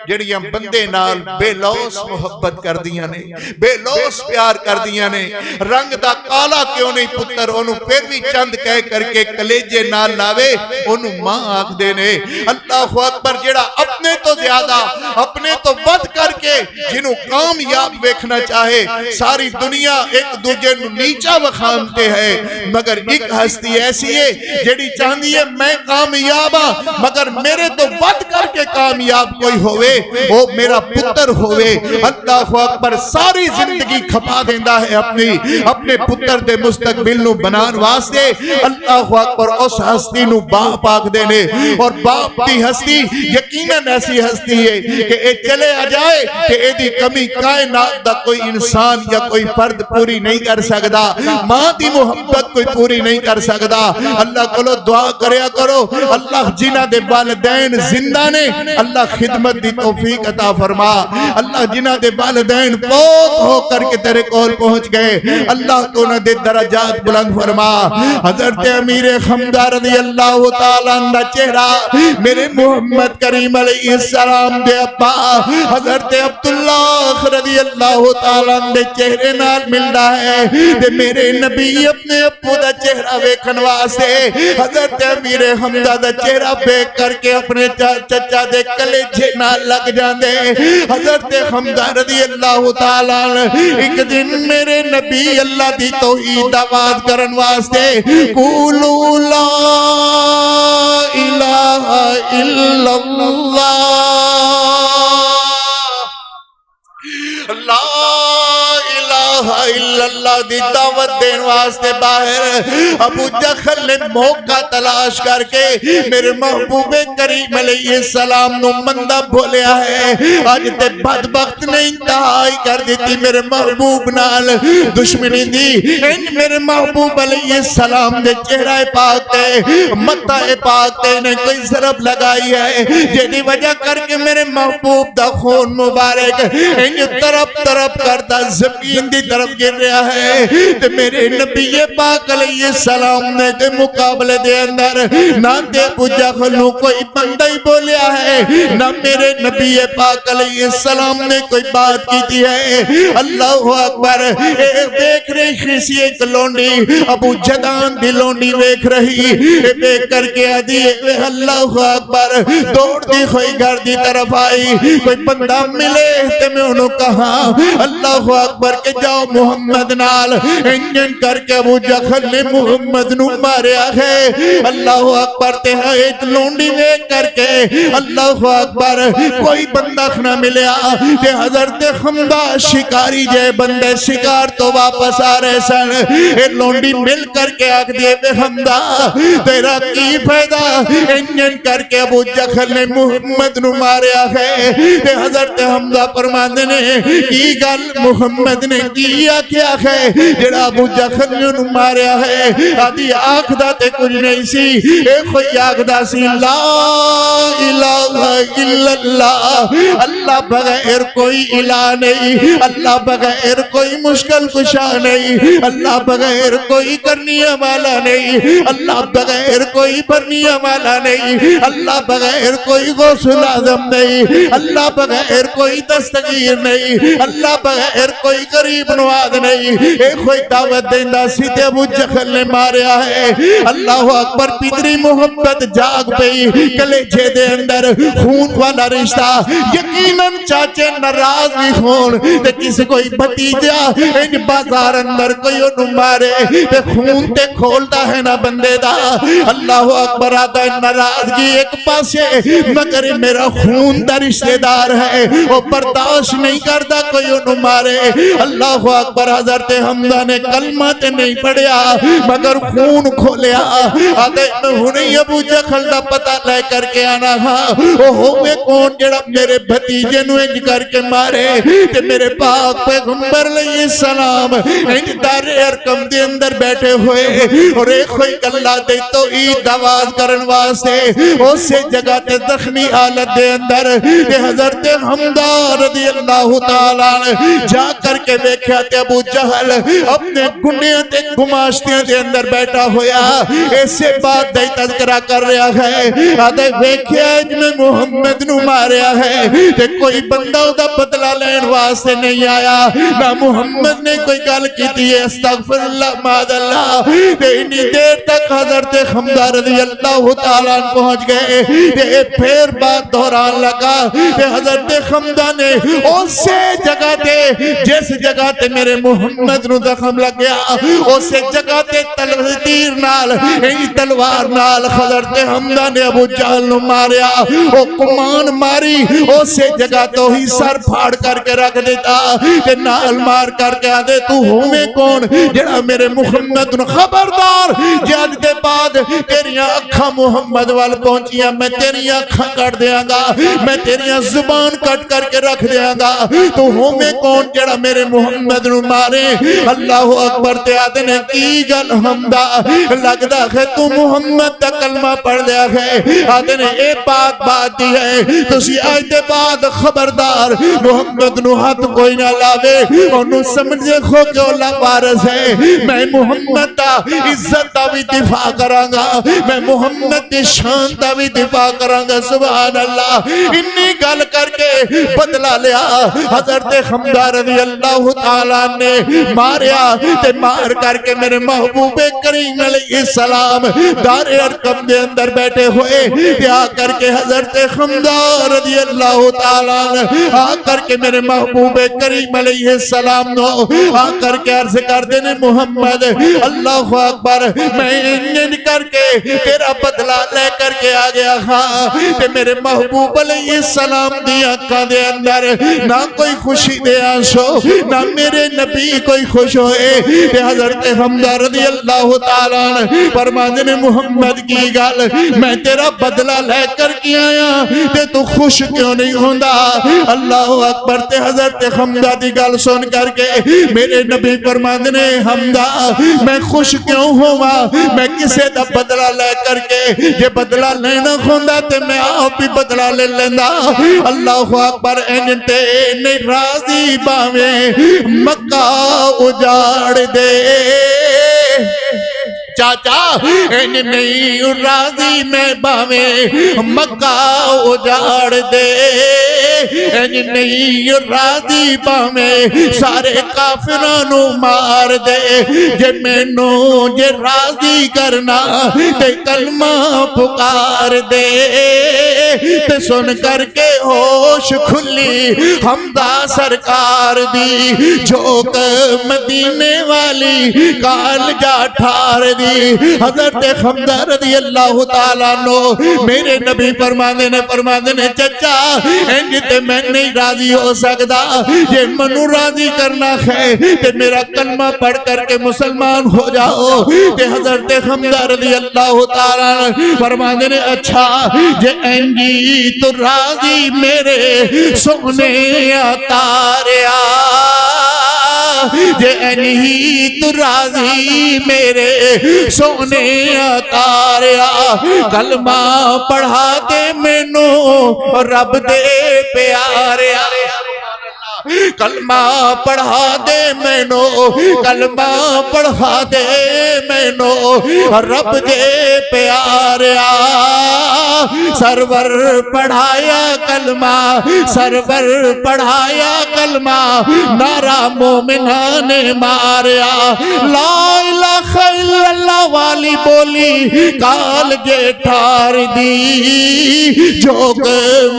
جڑیاں بندے نال بے لوس محبت کر دیاں نے, بے لوس پیار کر دیاں نے. رنگ دا کالا کیوں نہیں پتر, انہوں پھر بھی چند کہہ کر کے کلیجے نال لاوے انہوں ماں آکھ دینے. اللہ اکبر. جڑا اپنے تو زیادہ اپنے تو ود کر کے جنہوں کامیاب ویکھنا چاہے, ساری دنیا ایک دوجے نو نیچا وکھانتے ہیں, مگر ایک ہستی ایسی ہے جڑی چاہندی ہے میں کامیاب ہاں مگر میرے تو ود کر کے کامیاب کوئی ہوئے وہ میرا پتر ہوئے. اللہ اکبر. ساری زندگی کھپا دیندہ ہے اپنے پتر دے مستقبل نو بنان واسطے. اللہ اکبر. اس ہستی نو باپ آکھ دینے, اور باپ دی ہستی یقیناً ایسی ہستی ہے کہ اے چلے آ جائے کہ اے دی کمی کائنات دا کوئی انسان یا کوئی فرد پوری نہیں کر سکتا, ماں دی محبت کوئی پوری نہیں کر سکتا. اللہ کو دعا کریا کرو, اللہ جنہ دے والدین زندہ نے اللہ خدمت دی توفیق عطا فرما. اللہ جنہ دے والدین فوت ہو کر کے تیرے کول پہنچ گئے, اللہ تو نہ دے درجات بلند فرما. حضرت امیر حمزہ رضی اللہ تعالیٰ عنہ چہرہ میرے محمد کریم علیہ السلام دے ابا حضرت عبداللہ رضی اللہ تعالیٰ عنہ چہرے نال ملنا ہے. تے میرے نبی اپنے ابو دا چہرہ ویکھن واسطے حضرت امیر حمزہ دا چہرہ دیکھ کر کے اپنے چچا دے کلیجے نال لگ جاندے. حضرت حمزہ رضی اللہ تعالیٰ ایک دن میرے نبی اللہ دی توحید آواز کرن واسطے قولوا لا الہ الا اللہ لا الہ الا اللہ دی دعوت دین واسطے باہر ابو جہل نے موقع تلاش کر کے میرے محبوب کریم علیہ السلام نو مندہ بھولیا ہے. آج تے بدبخت نے انتہائی کر دیتی میرے محبوب نال دشمنی دی. ان میرے محبوب علیہ السلام دے چہرہ پاک تے متہ پاک تے نے کوئی ضرب لگائی ہے جیدی وجہ کر کے میرے محبوب دا خون مبارک ان طرف طرف کرتا زمین دی طرف گر رہا ہے. تے میرے نبی پاک علیہ السلام نے تے مقابلے دے اندر نہ تے ابو جہل نو کوئی بندہ ہی بولیا ہے نہ میرے نبی پاک علیہ السلام نے کوئی بات کی تھی ہے. اللہ اکبر. دیکھ رہی خیسی ایک لونڈی ابو جدان دی لونڈی دیکھ رہی دیکھ کر کے آدھی اللہ اکبر دوڑ دی کوئی گھر دی طرف آئی. کوئی بندہ ملے تے میں انہوں کہا اللہ اکبر کہ جاؤ محمد نال انجن کر کے ابو جہل نے محمد نو ماریا ہے. اللہ اکبر تے ایک لونڈی دیکھ کر کے اللہ اکبر کوئی بندہ نہ ملیا تے حضرت حمزہ شکاری جے بندے شکار تو واپس آ رہے سن. اے لونڈی مل کر کے آگ دیے بے حمزہ تیرا کی فائدہ انجن کر کے ابو جہل نے محمد نو ماریا ہے. تے حضرت حمزہ فرماندے نے کی گل محمد نے کیا کیا ہے جڑا ابو جہل نے ماریا ہے. آدھی آخدہ تے کچھ نہیں سی اے کوئی آخدہ سی لا الہ الا اللہ اللہ بغیر کوئی الہ نہیں اللہ بغیر کوئی مشکل کشا نہیں اللہ بغیر کوئی کرنی والا نہیں اللہ بغیر کوئی بھرنی والا نہیں اللہ بغیر کوئی غوث العظم نہیں اللہ بغیر کوئی دستگیر نہیں اللہ بغیر کوئی قریب نواز نہیں. ایک کوئی دعوت دیندہ سیدھے ابو جہل نے ماریا ہے. اللہ اکبر. پدری محبت جاگ پئی کلیجے دے اندر خون والا رشتہ یقیناً چاچے ناراض بھی خون تے کسی کوئی بھتیجا ان بازار اندر کوئی انہوں مارے تے خون تے کھولتا ہے نا بندے دا. اللہ اکبر. آتا ہے ناراضگی ایک پاسے مگر میرا خون دا رشتہ دار ہے وہ برداشت نہیں کرتا کوئی انہوں مارے. اللہ اکبر. حضرت حمزہ نے کلمہ تے نہیں پڑھیا مگر خون کھولیا. آتے میں ہنی ابو جہل دا پتہ لے کر کے آنا وہ ہوئے کون جڑا میرے بھتیجے نو انج کر کے مارے تے میرے پاک پیغمبر علیہ السلام انج دار ارکم دے اندر بیٹھے ہوئے اور ایک کوئی اللہ دے توحید آواز کرن واسطے اسے جگہ تے زخمی حالت دے اندر تے حضرت حمزہ رضی اللہ تعالی جا کر کے دیکھا تے ابو جہل اپنے گنیاں تے گماشتیاں دے اندر بیٹھا ہویا ایسے بات دے تذکرہ کر رہا ہے. آدھے دیکھیا میں محمد نو ماریا ہے تے کوئی بندہ دا بدلہ لین واسطے نہیں آیا نہ محمد نے کوئی گل کی تھی استغفر اللہ ماد اللہ. تے انی دیر تک حضرت حمزہ رضی اللہ تعالیٰ پہنچ گئے تے پھر بات دوران لگا تے حضرت حمزہ نے اسے جگہ تے جس جگہ تے میرے محمد نو زخم لگ گیا اسے جگہ تے تیر نال تلوار نال حضرت حمزہ نے ابو جہل نو ماریا. وہ کمان ماری اسے جگہ تو ہی سر پھاڑ کر کے رکھ دیتا تے نال مار کر کے آدھے تو ہومیں کون جڑا میرے محمد نو خبردار جد دے بعد تیریاں اکھاں محمد وال پہنچیاں میں تیریاں اکھاں کٹ دیاں گا میں تیریاں زبان کٹ کر کے رکھ دیاں گا تو ہومیں کون جڑا میرے محمد نو مارے. اللہ اکبر. تے آدھے نے کی گل حمزہ لگدا ہے تو محمد دا کلمہ پڑھ دیا ہے. آدھے نے اے بات دی ہے تسی آج دے بعد خبردار محمد نو ہاتھ کوئی نہ لاوے انہوں سمجھے کھو کہ اللہ وارث ہے. میں محمد دا عزت دا بھی دفاع کرانگا میں محمد دی شان دا بھی دفاع کرانگا. سبحان اللہ. انی گل کر کے بدلہ لیا. حضرت حمزہ رضی اللہ تعالی تعالیٰ نے ماریا تے مار کر کے میرے محبوب کریم علیہ السلام دار ارقم دے اندر بیٹھے ہوئے آ کر کے حضرت حمزہ رضی اللہ تعالیٰ آ کر کے میرے محبوب کریم علیہ السلام نو آ کر کے عرض کر دینے محمد اللہ اکبر میں انجن کر کے تیرا بدلہ لے کر کے آ گیا ہاں تے میرے محبوب علیہ السلام دی آنکھاں دے اندر نہ کوئی خوشی دے آنسو نہ میرے نبی کوئی خوش ہوئے تے حضرت حمزہ رضی اللہ تعالیٰ فرماندے نے محمد کی گل میں تیرا بدلہ لے کر کے آیا تے تو خوش کیوں نہیں ہوندا اللہ اکبر تے حضرت حمزہ دی گل سن کر کے میرے نبی فرماندے نے حمزہ میں خوش کیوں ہوا میں کسے دا بدلہ لے کر کے یہ بدلہ لینا ہوندا تے میں آپ ہی بدلہ لے لینا اللہ اکبر انتے نہیں راضی باویں مکہ اجاڑ دے چاچا ان نہیں راضی میں باویں مکہ اجاڑ دے ان نہیں راضی باویں سارے کافرانو مار دے جے میں نو جے راضی کرنا تے کلمہ پکار دے تے سن کر کے ہوش کھلی حمزہ سرکار دی جھوک مدینے والی کال جا ٹھار دی حضرت حمزہ رضی اللہ تعالیٰ نو میرے نبی فرماندے نے چچا انج تے میں نہیں راضی ہو سکتا یہ منو راضی کرنا ہے تے میرا کلمہ پڑھ کر کے مسلمان ہو جاؤ تے حضرت حمزہ رضی اللہ تعالیٰ فرماندے نے اچھا جے انجی تو راضی میرے سونے اتاریا جے انہی تو راضی میرے سونے اتاریا کلمہ پڑھا دے مینوں رب دے پیاریا کلمہ پڑھا دے مینوں کلمہ پڑھا دے مینوں رب دے پیاریا سرور پڑھایا کلمہ سرور پڑھایا کلمہ نعرہ مومنان نے ماریا لا الہ الا اللہ والی بولی کال جے ٹھار دی جوگ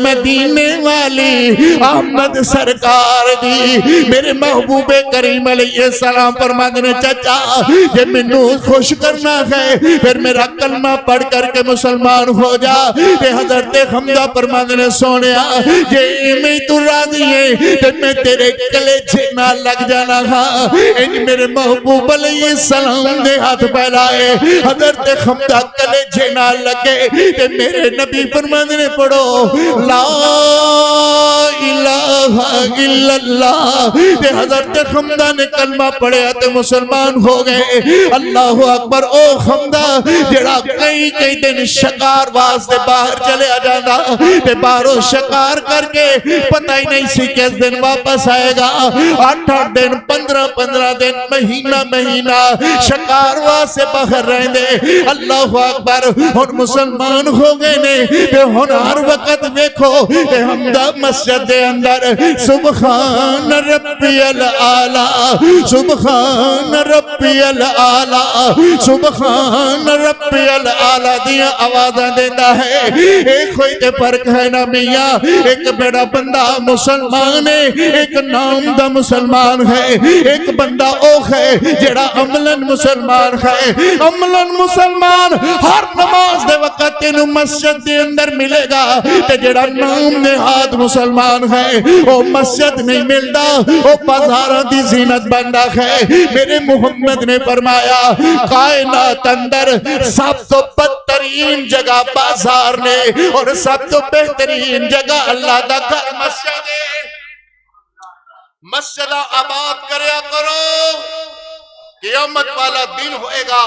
مدینے والی احمد سرکار دی میرے محبوب کریم علیہ السلام فرماندے نے چچا یہ منو خوش کرنا ہے پھر میرا کلمہ پڑھ کر کے مسلمان ہو جا کہ حضرت حمزہ فرماندے نے سونیا یہ میں تو راضی ہے کہ میں تیرے کلیجے نہ لگ جانا ہاں ان میرے محبوب علیہ السلام نے ہاتھ پھیلائے حضرت حمزہ کلیجے نہ لگے کہ میرے نبی فرماندے نے پڑھو لا الہ الا اللہ کہ حضرت حمزہ نے کلمہ پڑھیا تے مسلمان ہو گئے اللہ اکبر او حمزہ جڑا کئی دن شکار واسطے باہر چلے آ جانا تے باہروں شکار کر کے پتہ ہی نہیں سی کس دن واپس آئے گا 8 دن 15 دن مہینہ شکار واسطے باہر رہیں دے اللہ اکبر ہن مسلمان ہو گئے نے تے ہن ہر وقت دیکھو کہ حمزہ مسجد دے اندر سبحان ربی العالی سبحان ربی العالی سبحان ربی العالی دیا آوازیں دیتا ہے ایک ہوئی تے فرق ہے نا میاں ایک بڑا بندہ مسلمان ہے ایک نام دا مسلمان ہے ایک بندہ اوہ ہے جڑا عملاً مسلمان ہے عملاً مسلمان ہر نماز دے وقت تینوں مسجد دے اندر ملے گا تے جڑا نام نہاد مسلمان ہے وہ مسجد نہیں ملتا وہ بازارہ دی زینت بندہ ہے میرے محمد نے فرمایا کائنات اندر سب تو بدترین جگہ بازار نے اور سب تو بہترین جگہ اللہ دا گھر مسجد ہے مسجد آباد کریا کرو قیامت والا دن ہوئے گا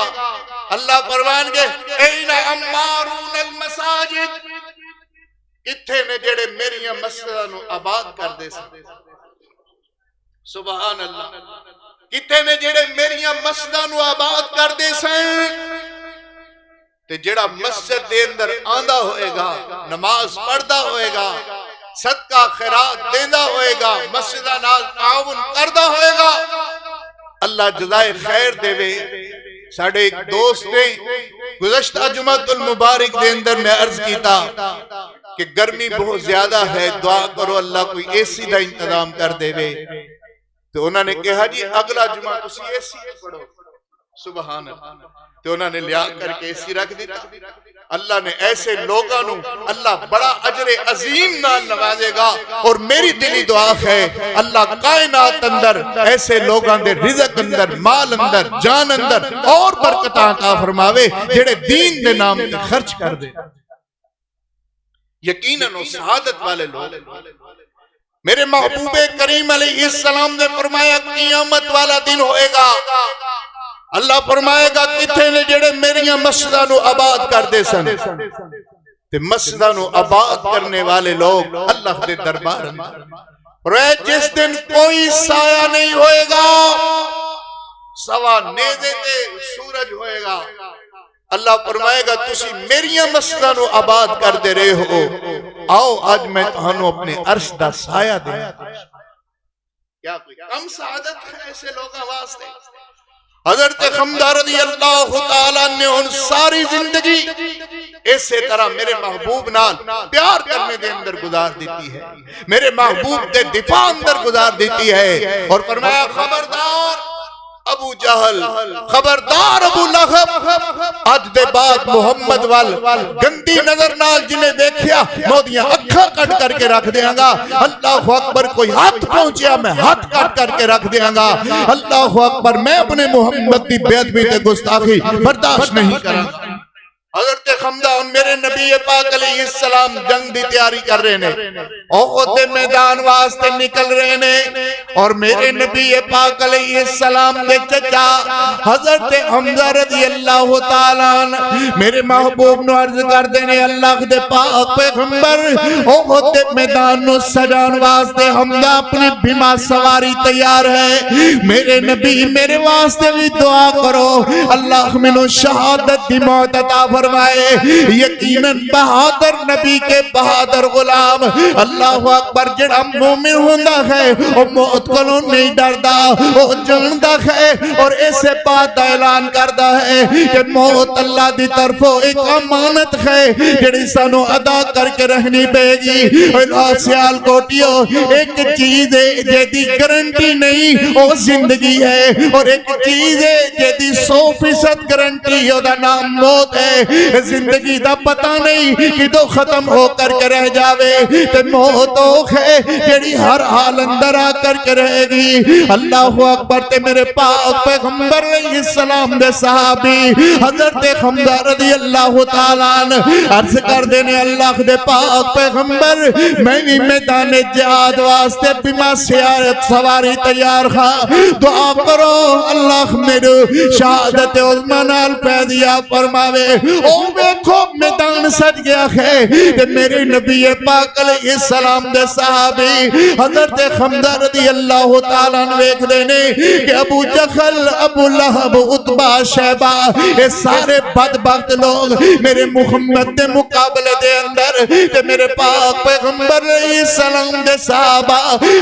اللہ فرمان گے این امارون المساجد کتھے نے جڑے میری مسجدہ نو آباد کر دے سکتے سبحان اللہ کتھے نے جڑے میری مسجدہ نو آباد کر دے سکتے تے جڑا مسجد دے اندر آندہ ہوئے گا نماز پڑھدا ہوئے گا صدقہ خیرات دینا ہوئے گا، مسجدہ نال تعاون کردہ ہوئے گا، اللہ جزائے خیر دے وے۔ ساڑھے ایک دوست نے گزشتہ جمعۃ المبارک دے اندر میں عرض کیتا کہ گرمی بہت زیادہ ہے، دعا کرو اللہ کوئی اے سی دا انتظام کر دے وے۔ تو انہوں نے کہا جی اگلا جمعہ تسی اے سی پڑھو، سبحان اللہ۔ تو انہوں نے لیا کر کے اے سی رکھ دیتا۔ اللہ نے ایسے لوگوں نو اللہ بڑا اجر عظیم نال نوازے گا، اور میری دلی دعا ہے اللہ کائنات اندر ایسے لوگاں دے رزق اندر، مال اندر، جان اندر اور برکتاں عطا فرماوے جڑے دین دے نام تے خرچ کر دے۔ یقیناً وہ سعادت والے لوگ۔ میرے محبوب کریم علیہ السلام نے فرمایا قیامت والا دن ہوئے گا، اللہ فرمائے گا کتھے نے جڑے میریاں مسجداں نو آباد کر دے سن، تے مسجداں نو آباد کرنے والے لوگ اللہ دے دربار رہے جس دن کوئی سایہ نہیں ہوئے گا، سوا نیزے تے سورج ہوئے گا، اللہ فرمائے گا تسی میریاں مسجداں نو آباد کر دے رہے ہو، آؤ آج میں تہانوں اپنے عرش دا سایہ دے۔ کیا کوئی کم سعادت ہے ایسے لوگاں واسطے؟ حضرت حمزہ رضی اللہ تعالیٰ نے ان ساری زندگی اسی طرح میرے محبوب نال پیار کرنے دے اندر گزار دیتی ہے، میرے محبوب دے دفاع اندر گزار دیتی ہے، اور فرمایا خبردار ابو جہل، خبردار ابو لہب، آج دے بعد محمد وال گندی نظر نال جنہیں دیکھیا مودیاں اکھا کٹ کر کے رکھ دیاں گا، اللہ اکبر کوئی ہاتھ پہنچیا میں ہاتھ کٹ کر کے رکھ دیاں گا، اللہ اکبر میں اپنے محمد دی بے ادبی تے گستاخی برداشت نہیں کروں۔ حضرت حمزہ ان میرے نبی پاک علیہ السلام جنگ دی تیاری کر رہے نے، احد میدان واسطے نکل رہے نے، اور میرے نبی پاک علیہ السلام دے چچا حضرت حمزہ رضی اللہ تعالیٰ میرے محبوب نو عرض کر دینے اللہ دے پاک پیغمبر احد میدان نو سجان واسطے حمزہ اپنی بھیما سواری تیار ہے، میرے نبی میرے واسطے بھی دعا کرو اللہ منو شہادت دی موت عطا فرمائے۔ یقیناً بہادر نبی کے بہادر غلام اللہ اکبر جڑا مومن ہوندہ ہے وہ موت کو نہیں ڈردا، وہ جاندہ ہے اور ایسے بات اعلان کردہ ہے کہ موت اللہ دی طرفوں ایک امانت ہے جڑی سانو ادا کر کے رہنی پے گی۔ اور سیال کوٹیو ایک چیز ہے جیدی گرنٹی نہیں وہ زندگی ہے، اور ایک چیز ہے جیدی 100% گرنٹی وہ دا نام موت ہے۔ زندگی دا پتہ نہیں کہ تو ختم ہو کر کے رہ جاوے، تے موت ہے جڑی ہر حال اندر آ کر کے رہے گی۔ اللہ اکبر۔ تے میرے پاک پیغمبر علیہ السلام دے صحابی حضرت حمزہ رضی اللہ تعالیٰ عنہ عرض کر دینے اللہ دے پاک پیغمبر میں بھی میدان جہاد واسطے بما سواری تیار ہاں، دعا کرو اللہ میرے شہادت عظمی نال پیدیا فرماوے۔ او بیکھو میدان سج گیا ہے کہ میرے نبی پاک علیہ السلام دے صحابی حضرت حمزہ رضی اللہ تعالیٰ عنہ دیکھ دینے کہ ابو جہل، ابو لہب، عتبہ، شیبہ یہ سارے بدبخت لوگ میرے محمد دے مقابلے دے اندر تے میرے پاک پیغمبر علیہ السلام دے صحابہ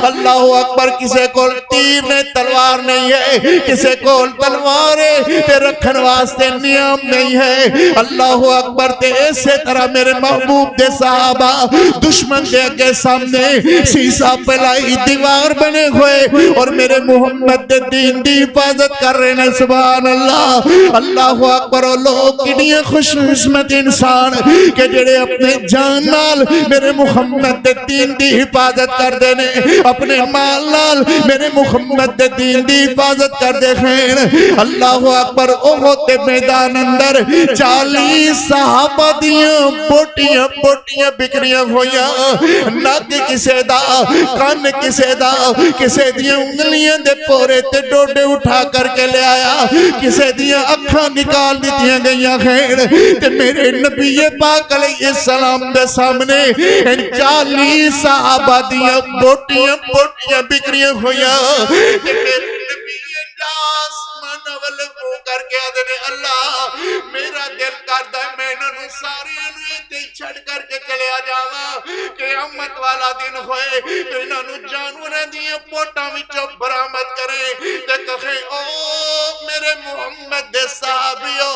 اللہ اکبر کسے کو تیر نے تلوار نہیں ہے، کسے کو تلوار تے رکھن واسطے نیام نہیں ہے، اللہ اکبر۔ تے اسی طرح میرے محبوب دے صحابہ دشمن دے اگے سامنے سیسا پلائی دیوار بنے ہوئے اور میرے محمد دے دین دی حفاظت کر رہے ہیں، سبحان اللہ۔ اللہ اکبر۔ لوگ کنی خوش قسمت انسان کہ جڑے اپنے جان نال میرے محمد دے دین دی حفاظت کر دینے، اپنے مال نال میرے محمد دے دین دی حفاظت کر دے خیر۔ اللہ اکبر۔ احد دے میدان اندر 40 صحابہ دیاں بوٹیاں بوٹیاں بکریاں ہویاں، نک کسے دا، کان کسے دا، کسے دیاں انگلیاں دے پورے تے ڈوڈے اٹھا کر کے لے آیا، کسے دیاں اکھاں نکال دیتیاں گئیاں خیر۔ تے میرے نبی پاک علیہ السلام دے سامنے ان 40 صحابہ دیاں بوٹیاں بوٹیاں بکریاں ہویاں، تے میرے نبی آسمان اول ہو کر کے آدھنے اللہ میرا دل کردہ ہے میں انہوں سارے انہیں تے چھڑ کر کے چلے آ جاواں قیامت والا دن ہوئے تو انہاں نو جانوراں دیاں پوٹاں وچوں برآمد کریں تے کہیں او میرے محمد دے صحابیو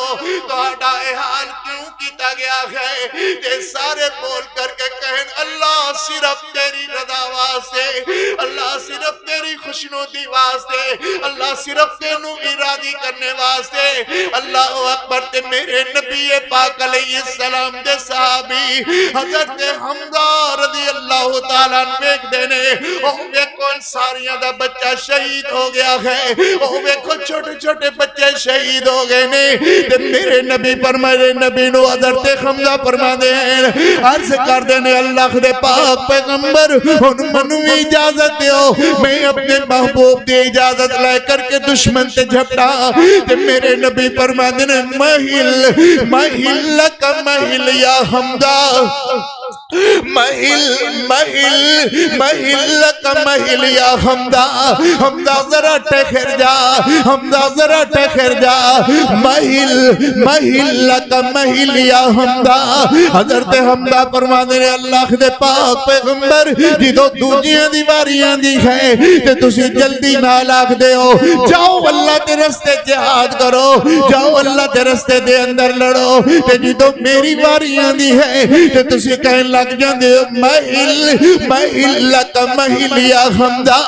تہاڈا اے حال کیوں کیتا گیا ہے تے سارے بول کر کے کہیں اللہ صرف تیری رضا واسطے اللہ صرف تیری خوشنودی واسطے اللہ صرف تینوں ارادی کرنے واسطے اللہ اکبر تے میرے نبی پاک علیہ السلام دے صحابی حضرت حمزہ رضی اللہ تعالیٰ ویکھ دینے او ویکھو انصاریاں دا بچہ شہید ہو گیا ہے او ویکھو چھوٹے چھوٹے بچے شہید ہو گئے نے تے میرے نبی فرمائے نبی نو حضرت حمزہ فرما دے عرض کر دینے اللہ دے پاک پیغمبر ان منوی اجازت دیو میں اپنے محبوب دی اجازت لے کر کے دشمن تے جھپٹا تے میرے نبی فرما دینے مہل لکا مہل یا حمزہ مہل لکا مہل یا حمزہ حمزہ ذرا ٹھہر جا حمزہ ذرا ٹھہر جا مہل لکا مہل یا حمزہ حضرت حمزہ فرما دینے اللہ دے پاک پیغمبر جدو دوجیاں دیواریاں دی ہے تے تسی جلدی نہ لاکھ دے ہو جاؤ اللہ کے رستے جہاد کرو جاؤ اللہ کے رستے دے اندر لڑو تے جدو میری واریاں دی ہے تے تسی کہیں لگ جاندے مہل لکا مہل یا حمزہ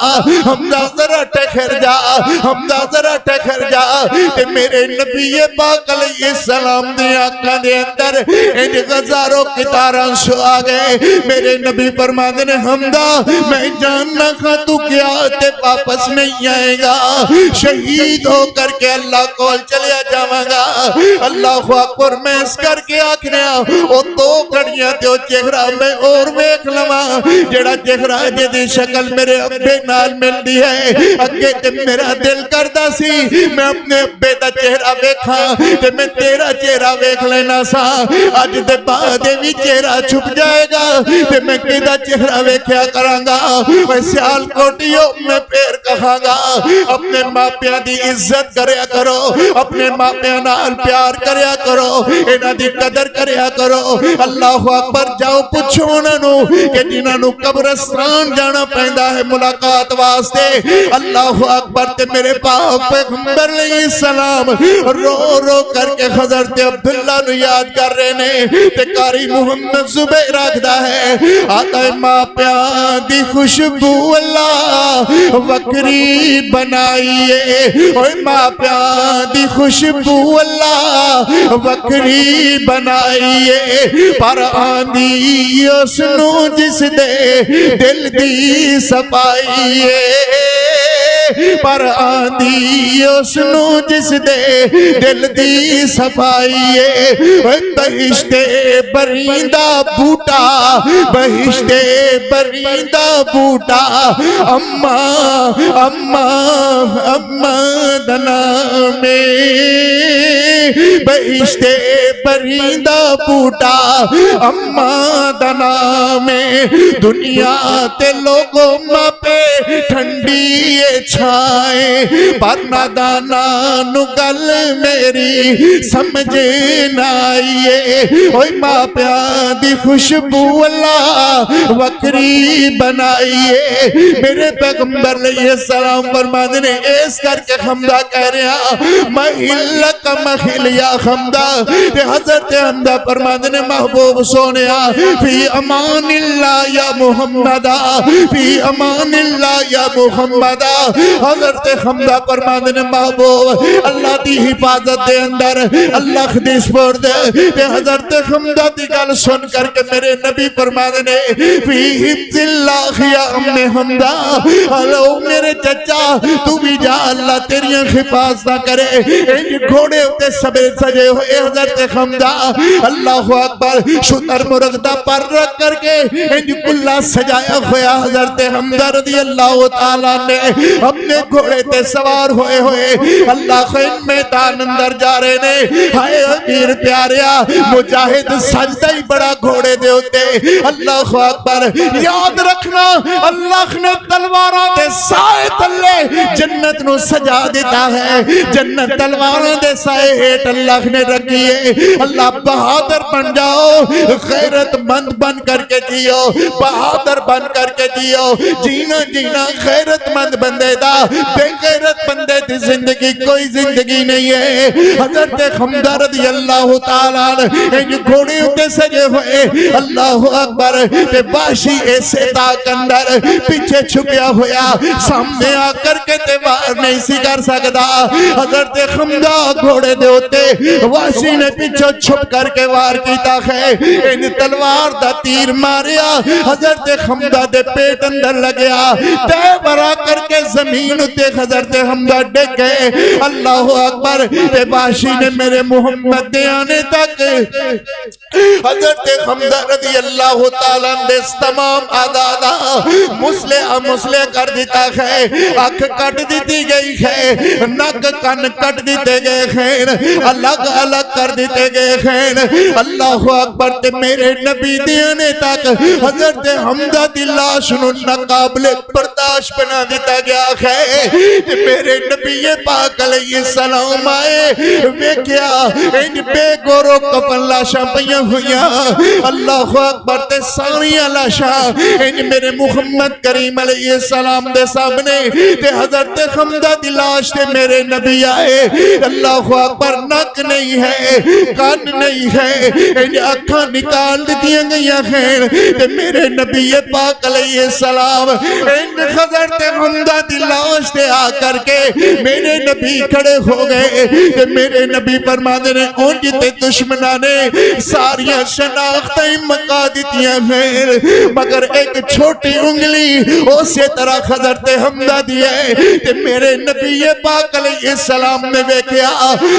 حمزہ ذرا ٹھہر جا حمزہ ذرا ٹھہر جا تے میرے نبی پاک علیہ السلام دی آنکھاں دے اندر ان غزاروں قطاراں شو آگئے میرے نبی فرما دینے حمزہ میں جاننا کھا تو کیا تے واپس نہیں آئے گا شہید ہو کر کے اللہ کول چلیا جاواں گا اللہ اکبر میں اس کر کے آکھنیا او دو گھڑیاں تے او چہرہ میں اور ویکھ لواں جڑا چہرہ جدی شکل میرے ابے نال ملدی ہے اگے تے میرا دل کردا سی میں اپنے ابے دا چہرہ ویکھاں تے میں تیرا چہرہ ویکھ لینا سا اج دے بعد وی چہرہ چھپ جائے گا تے میں کیدا چہرہ ویکھیا کراں گا میں سیال کوٹیو میں پیر کہاں گا اپنے ماں پیاں دی عزت کریا کرو اپنے ماں پیاں نال پیار کریا کرو انہاں دی قدر کریا کرو اللہ اکبر جاؤ پوچھو انہاں نو کہ جنہاں نو قبرستان جانا پیندا ہے ملاقات واسطے اللہ اکبر تے میرے پاک پیغمبر علیہ السلام رو رو کر کے حضرت عبداللہ نو یاد کر رہے نے تے قاری محمد زبیر آکھدا ہے آتا ہے ماں پیاں دی خوشبو اللہ وکری بنائیے اوہ ماں پیاں دی خوشبو اللہ وکری بنائیے پر آندی اس نو جس دے دل دی صفائیے پر آندی اس نو جس دے دل دی صفائیے بہشت بریندہ بوٹا بہشت بریندہ بوٹا اماں دنا میں بہشت بریندہ بوٹا اماں دنا میں دنیا تے لوگوں ماں پہ ٹھنڈی چھائے پر نادانا نو گل میری سمجھ نہ آئیے اوہ ماں پیاں دی خوشبو اللہ وکری بنائیے میرے پیغمبر علیہ السلام فرماتے نے اس کر کے حمزہ کہہ رہا مہل لکا مہل یا حمزہ تے حضرت حمزہ فرماتے نے محبوب سونیا فی امان اللہ یا محمدہ فی امان اللہ یا محمدہ حضرت حمزہ فرماتے نے محبوب اللہ دی حفاظت دے اندر اللہ دی سپرد تے حضرت حمزہ دی گل سن کر کے میرے نبی فرماتے نے فی حفظ اللہ یا ام حمزہ ہلو میرے چچا تو بھی جا اللہ تیری حفاظت کرے ان گھوڑے ہوتے سبے سجے ہوئے حضرت حمزہ اللہ اکبر شتر مرغدہ پر رکھ کر کے ان کلہ سجایا ہویا حضرت حمزہ رضی اللہ تعالیٰ نے اپنے گھوڑے تے سوار ہوئے اللہ خین میدان اندر جا رہے نے ہائے امیر پیاریا مجاہد سجدہ ہی بڑا گھوڑے دے ہوتے اللہ اکبر یاد رکھنا اللہ نے تلواروں دے سائے تلے جنت نو سجا دیتا ہے جنت تلواروں دے سائے ہیٹ اللہ نے رکھیے اللہ بہادر بن جاؤ، غیرت مند بن کر کے جیو، بہادر بن کر کے جیو۔ جینا جینا غیرت مند بندے دا، بے غیرت بندے دی زندگی کوئی زندگی نہیں ہے۔ حضرت حمزہ رضی اللہ تعالیٰ ان گھوڑے اتے سجے ہوئے، اللہ اکبر، تے باشی ایسے تاک اندر پیچھے چھپیا ہویا، سامنے آ کر کے تے وار نہیں سی کر سکتا۔ حضرت حمزہ گھوڑے دے ہوتے واشی نے پیچھے چھپ کر کے وار کیتا ہے، ان تلوار دا تیر ماریا، حضرت حمزہ دے پیٹ اندر لگیا، تے برا کر کے زمین تے حضرت حمزہ ڈگ گئے۔ اللہ اکبر، تے باشی نے میرے محمد دے آنے تک حضرت حمزہ رضی اللہ تعالیٰ نے تمام آدادہ مسلح کر دیتا ہے، آنکھ کٹ دیتی گئی ہے، نک کن کٹ دیتے گئے ہیں، الگ الگ کر دیتے گئے ہیں۔ اللہ اکبر، تے میرے نبی دینے تک حضرت حمزہ دی لاش نو ناقابل برداشت بنا دیتا گیا ہے۔ تے میرے نبی پاک علیہ السلام آئے، ویکھیا ان بے گورو کفن لاشاں پیاں ہویاں، اللہ اکبر، تے ساریاں لاشاں ان میرے محمد کریم علیہ السلام دے سامنے، تے حضرت حمزہ دی لاش تے میرے نبی آئے، اللہ اکبر، نک نہیں ہے، کان نہیں ہے، ان اکھاں نکال دیا گیا ہیں، تے میرے نبی پاک علیہ السلام ان حضرت حمزہ دی لاش تے آ کر کے میرے نبی کھڑے ہو گئے، تے میرے نبی فرماتے نے اونج تے دشمنانے ساریاں شناختیں مکا دیتیاں ہیں، مگر ایک چھوٹی انگلی اسی طرح حضرت حمزہ دی ہے۔ تے میرے نبی پاک علیہ السلام نے ویکھیا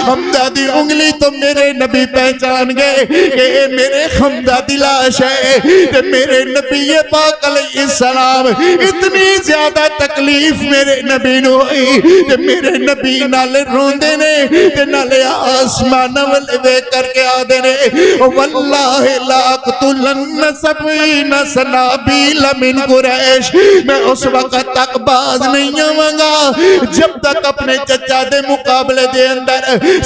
حمزہ دی انگلی تو میرے نبی پہچان گئے کہ اے میرے حمزہ دی لاش ہے۔ تے میرے نبی پاک علیہ السلام اتنی زیادہ تکلیف میرے نبی نو ہوئی، تے میرے نبی نالے روندے نے، تے نالے آسمان والے وے کر کے آدھے نے، واللہ لا اقتلن 70 سنابیل من قریش، میں اس وقت تک باز نہیں آواں گا جب تک اپنے چچا دے مقابلے دے اندر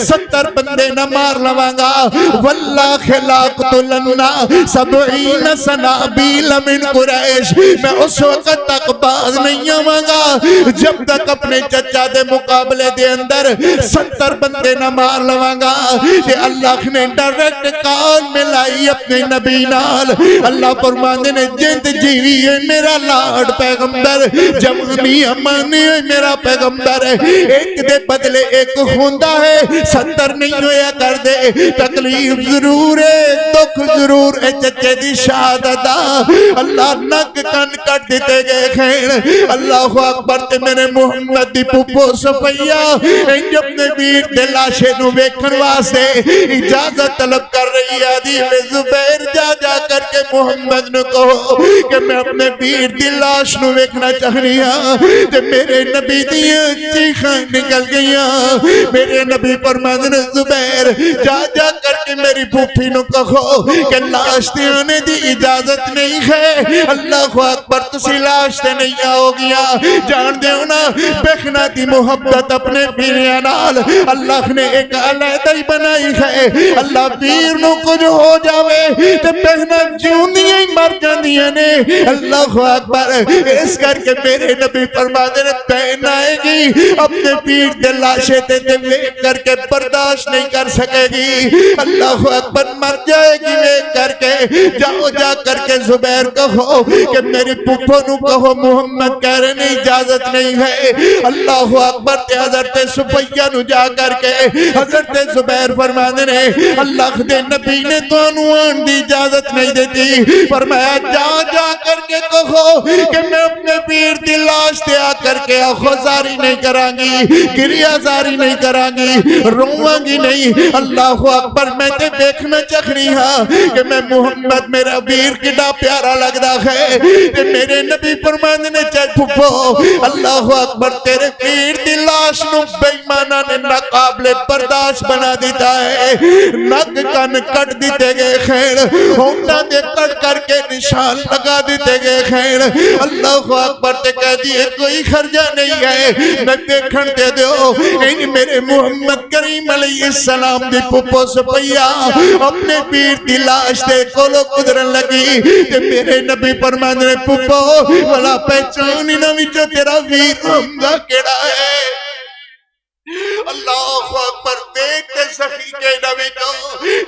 70 بندے نہ مار لواں گا۔ واللہ لا اقتلن 70 سنابیل من قریش، میں اس وقت تک باز نہیں آواں گا جب تک اپنے چچا دے مقابلے دے اندر 70 بندے نہ مار لواں گا۔ کہ اللہ نے ڈائریکٹ کال ملائی اپنے نبی نال، اللہ فرماندے نے جند جیوی ہے میرا لاڈ پیغمبر، جوانی امانی ہے میرا پیغمبر، ایک دے بدلے ایک ہوندہ ہے، 70 نہیں ہویا کر دے، تکلیف ضرور ہے، دکھ ضرور ہے، چچے دی شہادت اللہ نک کن کٹ دیتے گئے ہیں۔ اللہ اکبر، تے میرے محمد دی پپو صفیہ ان اپنے ویر دے لاشے نو ویکھن واسطے اجازت طلب کر رہی ہے، دی میں زبیر جا کر کے محمد نو کہو کہ میں اپنے ویر دی لاش نو ویکھنا چاہنی ہاں۔ تے میرے نبی دی چیخاں نکل گئیاں، میرے نبی فرماندے نے زبیر جا کر کے میری پھوپھی نو کہو کہ لاش تے آنے دی اجازت نہیں ہے، اللہ اکبر، تسی لاش تے نہیں آؤ گیا۔ جان دے ہونا بخنا دی محبت اپنے پیریاں نال اللہ نے ایک علیحدہ ہی بنائی ہے، اللہ پیر نو کچھ ہو جاوے تے بہنا جیوندیاں ہی مر جاندیاں نے، اللہ اکبر، اس کر کے میرے نبی فرماتے نے بہن آئے گی اپنے پیر دے لاشے تے ویک کر کے برداشت نہیں کر سکے گی، اللہ اکبر، مر جائے گی ویک کر کے۔ جاؤ جا کر کے زبیر کہو کہ میری پپو نو کہو محمد کہہ رہے نہیں اجازت نہیں ہے، اللہ اکبر، تے حضرت صفیہ نو جا کر کے حضرت زبیر فرمانے نے اللہ دے نبی نے تو انوان دی اجازت نہیں دیتی، فرمایا جا کر کے کہو کہ میں اپنے پیر دی لاش تے آ کر کے آخوزاری نہیں کران گی، گریہ زاری نہیں کران گی، روان گی نہیں، اللہ اکبر، میں تے دیکھنا چاہنی ہاں کہ میں محمد میرا پیر کڈا پیارا لگدا ہے۔ کہ میرے نبی فرمانے نے چاہ پھپو اللہ اکبر، تیرے پیر دی لاش نو بے ایمانہ نے ناقابل برداشت بنا دیتا ہے، نک کن کٹ دیتے گئے خیر، ہونٹا دے کٹ کر کے نشان لگا دیتے گئے خیر، اللہ اکبر، تے کہہ دیئے کوئی خرجہ نہیں ہے، میں دیکھن دے دو، این میرے محمد کریم علیہ السلام دی پھپو سپیا اپنے پیر دی لاش دے کولو گزرن لگی تے میرے نبی فرماندے نے پھپو بھلا پہچان نہ وچ تیرا ویر حمزہ کیڑا ہے اللہ اکبر دیکھتے سخی کے نبی کو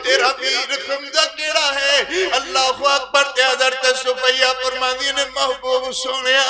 تیرا ویر حمزہ کیڑا ہے اللہ اکبر تے حضرت صفیہ فرماندی نے محبوب سنیا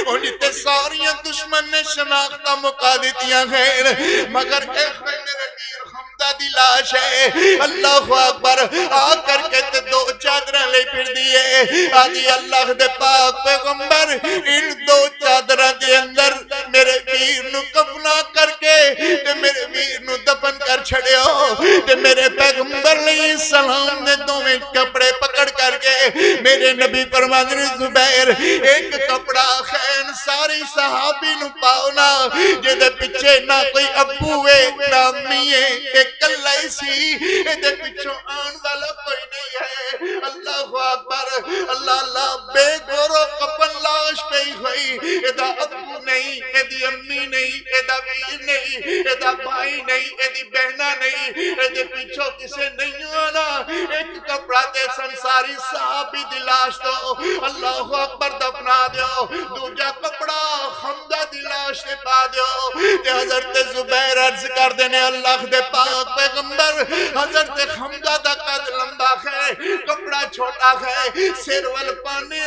انہی تے ساریاں دشمن نے شناختہ مکا دیتیاں خیر مگر ایک میرے ویر حمزہ دی لاش ہے اللہ اکبر آ کر کے تے دو چادریں لے پھر دیئے آدھی اللہ دے پاک پیغمبر ان دو چادریں دے اندر میرے ویر نو کفنا کر کے تے میرے ویر نو دفن کر چھڑے ہو تے میرے پیغمبر علیہ السلام نے دو میں کپڑے پکڑ کر کے میرے نبی فرماندے نے زبیر ایک کپڑا خین ساری صحابی نو پاؤنا جدے پچھے نہ کوئی ابو ہے نہ امی ہے ایک کلائی سی دے پچھو آن والا کوئی نہیں ہے اللہ اکبر اللہ اللہ بے گورو کپن لاش پہ ہوئی ایدہ ابو نہیں ایدی امی نہیں ایدہ ویر نہیں ایدہ بھائی نہیں ایدی بہنہ نہیں ایدے پیچھو کسے نہیں آنا ایک کپڑا دے سنساری صحابی دلاش دو اللہ اکبر دفنا دیو دوجہ کپڑا حمدہ دلاش دے پا دیو تے حضرت زبیر عرض کر دینے اللہ دے پاک پیغمبر حضرت حمدہ دا قد لمبا ہے کپڑا چھوٹا ہے سر وال پانے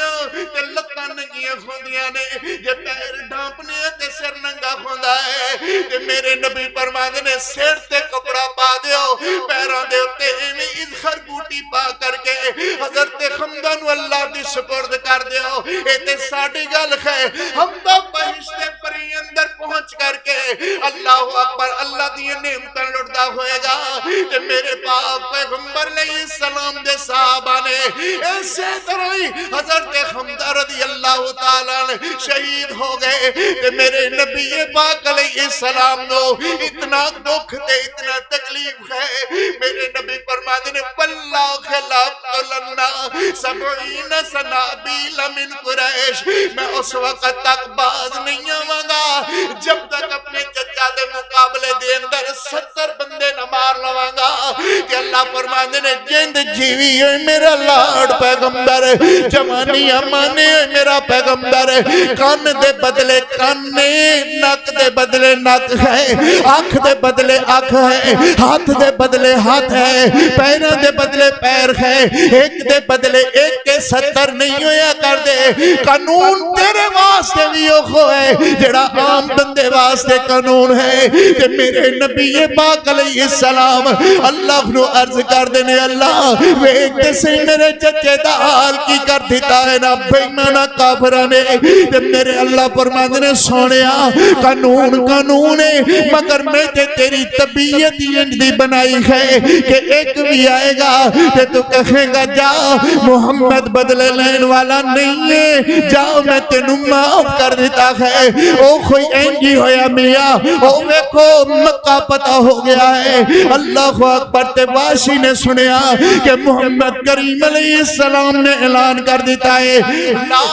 تے لکا نگیاں خوندیاں نے یہ پیر ڈھانپنے تے سر ننگا خوندا ہے تے میرے نبی فرماندے نے سر تے کپڑا پا دیو پیروں دے اتے ایویں اذخر بوٹی پا کر کے حضرت حمدہ نو اللہ دی سپرد کر دیو اے تے ساڑی گل ہے حمدہ بہشتے پری اندر پہنچ کر کے اللہ اکبر اللہ دی نعمتاں لڑدا ہوئے گا تے میرے پاک پیغمبر علیہ السلام دے صحابہ نے ایسے طرح حضرت حمدہ رضی اللہ تعالیٰ شہید ہو گئے تے میرے نبی پاک علیہ السلام نو اتنا دکھ تے اتنا تکلیف ہے میرے نبی فرماتے نے واللہ خلاف لنا 70 سنابیل من قریش میں اس وقت تک باز نہیں آواں گا جب تک اپنے چچا دے مقابلے دے اندر 70 بندے نہ مار لواں گا کہ اللہ فرماتے نے جند جیوی ہے میرا لاڈ پیغمبر جوانی امانے ہے میرا پیغمبر کان دے بدلے کانے نک دے بدلے نک ہے آنکھ دے بدلے آنکھ ہے ہاتھ دے بدلے ہاتھ ہے پیروں دے بدلے پیر ہے ایک دے بدلے ایک کے 70 نہیں ہویا کر دے قانون تیرے واسطے بھی اوکھو ہے جڑا عام بندے واسطے قانون ہے کہ میرے نبی پاک علیہ السلام اللہ نو عرض کر دینے اللہ ویک سے میرے چچے دا حال کی کر دیتا ہے نا بیمانہ کافرانے جب میرے اللہ فرماندے نے سونیا قانون ہے مگر میں تے تیری طبیعت دی بنائی ہے کہ ایک بھی آئے گا کہ تو کہیں گا جا محمد بدلے لین والا نہیں ہے جا میں تینوں معاف کر دیتا ہے او کوئی اینجی ہویا میاں او ویکھو مکہ پتہ ہو گیا ہے اللہ اکبر تے واشی نے سنیا کہ محمد کریم علیہ السلام نے اعلان کر دیتا ہے لا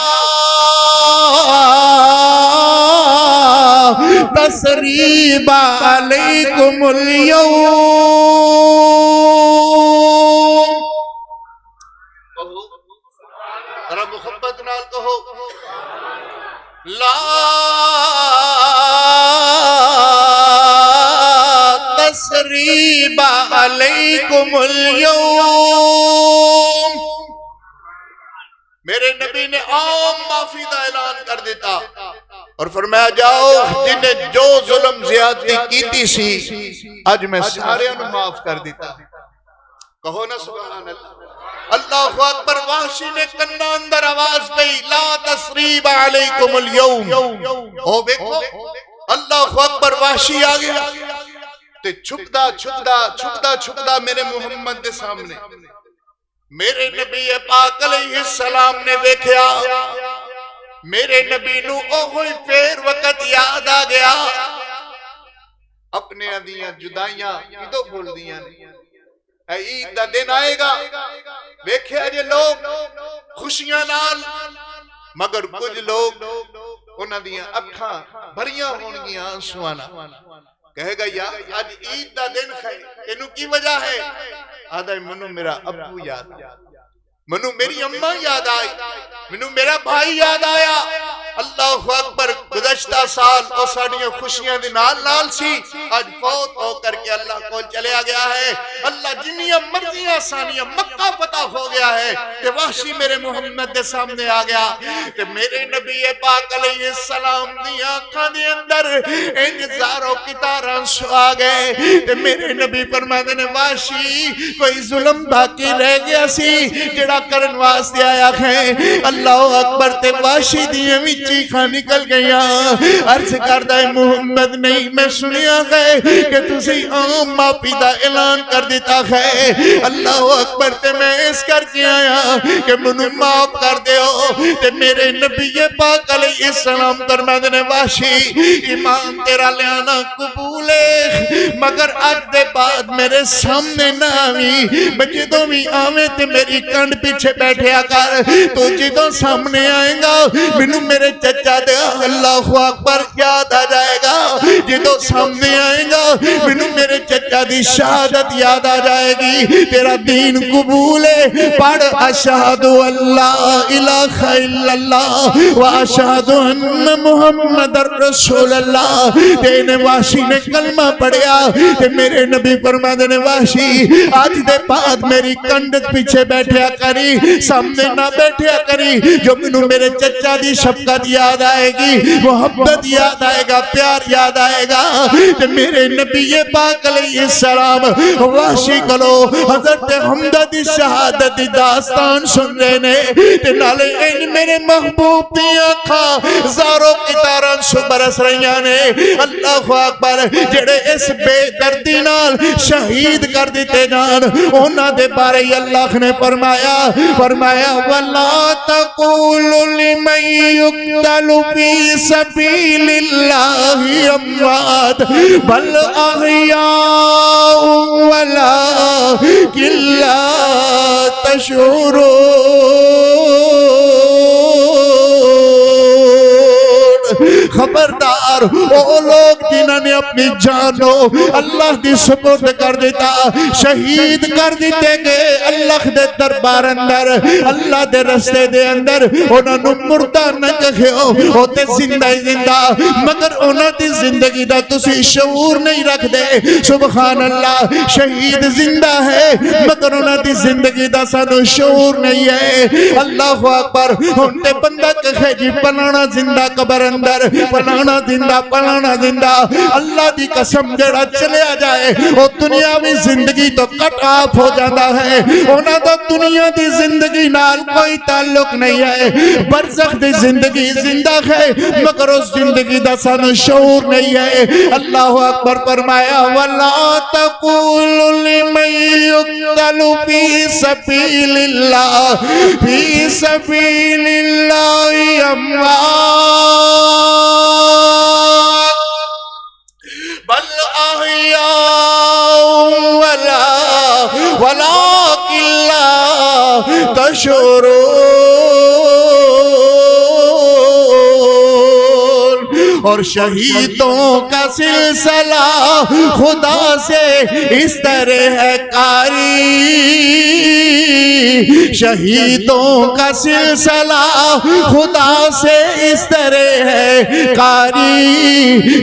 تسریب علیکم اليوم ذرا محبت نال کہو لا تسریب علیکم اليوم میرے نبی نے عام معافی دا اعلان کر دیتا اور فرمایا جاؤ جنہیں جو ظلم زیادتی کیتی سی آج میں سارے انہوں معاف کر دیتا کہو نا سبحان اللہ اللہ اکبر وحشی نے کنہ اندر آواز پہی لا تسریب علیکم اليوم او بیکھو اللہ اکبر وحشی آگیا تے چھکدا میرے محمد دے سامنے میرے نبی پاک علیہ السلام نے دیکھیا میرے نبی نو اوہی پھر وقت یاد آ گیا اپنے اندیاں جدائیاں کدو بھول دیاں عید دا دن آئے گا دیکھیا جے لوگ خوشیاں نال مگر کچھ لوگ انہاں دیاں اکھاں بھریاں ہون گیاں آنسوانا کہے گا یا آج عید دا دن ہے، تینوں کی وجہ ہے؟ آدھا منو میرا ابو یاد آیا، منو میری اماں یاد آئی، منو میرا بھائی یاد آیا۔ اللہ اکبر، گزشتہ سال اور ساڑیاں خوشیاں دے نال نال سی، آج فوت ہو کر کے اللہ کو چلے گیا ہے۔ اللہ جنیاں مرضیاں سانیاں مکہ فتح ہو گیا ہے کہ وحشی میرے محمد دے سامنے آ گیا کہ میرے نبی پاک علیہ السلام دی آنکھاں دے اندر انتظاروں کی تاراں سو آ گئے کہ میرے نبی فرماتے نے وحشی کوئی ظلم باقی رہ گیا سی جڑا کرن واسطے آیا ہے۔ اللہ اکبر، تے وحشی دیئے بھی چیخاں نکل گیا، عرض کردہ محمد نہیں میں سنیا ہے کہ تسی عام معافی دا اعلان کر دیتا ہے۔ اللہ اکبر، تے میں اس کر کے آیا کہ منو معاف کر دے ہو۔ تے میرے نبی پاک علیہ السلام فرماتے نے وحشی ایمان تیرا لیانا قبول ہے، مگر آج دے بعد میرے سامنے نہ آویں، میں جدوں بھی آویں تے میری کنڈ پیچھے بیٹھیا کر، تو جدوں سامنے آئیں گا منو میرے چچا دے اللہ اکبر یاد آ جائے گا، جدوں سامنے آئیں گا منو میرے چچا دی شہادت یاد آ جائے گی۔ تیرا دین قبول ہے، پڑھ اشہد اللہ الہ الا اللہ و اشہد ان محمد رسول اللہ۔ تینے وحشی نے کلمہ پڑھیا کہ میرے نبی فرماتے نے وحشی آج دے بعد میری کنڈت پیچھے بیٹھیا کری، سامنے نہ بیٹھیا کری، جو منو میرے چچا دی شفقت یاد آئے گی، محبت یاد آئے گا، پیار یاد آئے گا۔ کہ میرے نبی پاک علیہ السلام وحشی کلو حضرت حمدہ دی شہادت دی داستان سن رہے نے، تے نالے ان میرے محبوب دی آنکھاں زاروں کی تاران سو برس رہیاں نے۔ اللہ اکبر، جڑے اس بے دردی نال شہید کر دیتے جان، اونا دے بارے اللہ نے فرمایا وَلَا تَقُولُ لِمَنْ يُقْتَلُ فِي سَبِيلِ اللَّهِ أَمْوَاتٌ بَلْ أَحْيَاءٌ وَلَكِنْ لَا تَشْعُرُونَ۔ خبردار او لوگ جنہوں نے اپنی جانو اللہ دی سپرد کر دیتا، شہید کر دیتے گئے اللہ دے دربار اندر، اللہ دے رستے دے اندر، انہوں نے مردہ نہ کہو ہوتے زندہ زندہ، مگر انہوں دی زندگی دا تسی شعور نہیں رکھ دے۔ سبحان اللہ، شہید زندہ ہے مگر انہوں دی زندگی دا سانو شعور نہیں ہے۔ اللہ اکبر، انتے بندہ کہے جی پلانا زندہ قبر اندر، پلانا زندہ، اللہ دی قسم جڑا چلے آ جائے وہ دنیاوی زندگی تو کٹ آف ہو جاتا ہے، انہاں دا دنیا دی زندگی نال کوئی تعلق نہیں ہے۔ برزخ دی زندگی زندہ ہے مگر اس زندگی دا سانو شعور نہیں ہے۔ اللہ اکبر فرمایا وَلَا تَقُولُ لِمَنْ يُقْتَلُ فِي سَبِيلِ اللَّهِ فِي سَبِيلِ اللَّهِ أَمْوَاتٌ بل أحياء ولكن لا تشعرون۔ اور شہیدوں کا سلسلہ خدا سے اس طرح ہے کاری، شہیدوں کا سلسلہ خدا سے اس طرح ہے کاری،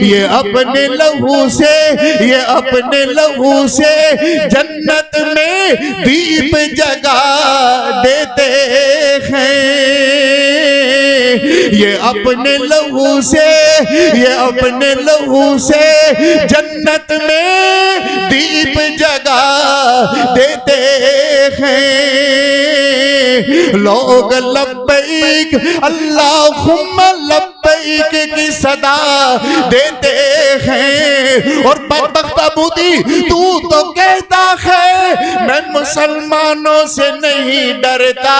یہ اپنے لہو سے جنت میں دیپ جگا دیتے ہیں، یہ اپنے لہو سے جنت میں دیپ جگا دیتے ہیں۔ لوگ لبیک اللہم لبیک کی صدا دیتے ہیں، اور بدبخت ابودی تو کہتا ہے میں مسلمانوں سے نہیں ڈرتا،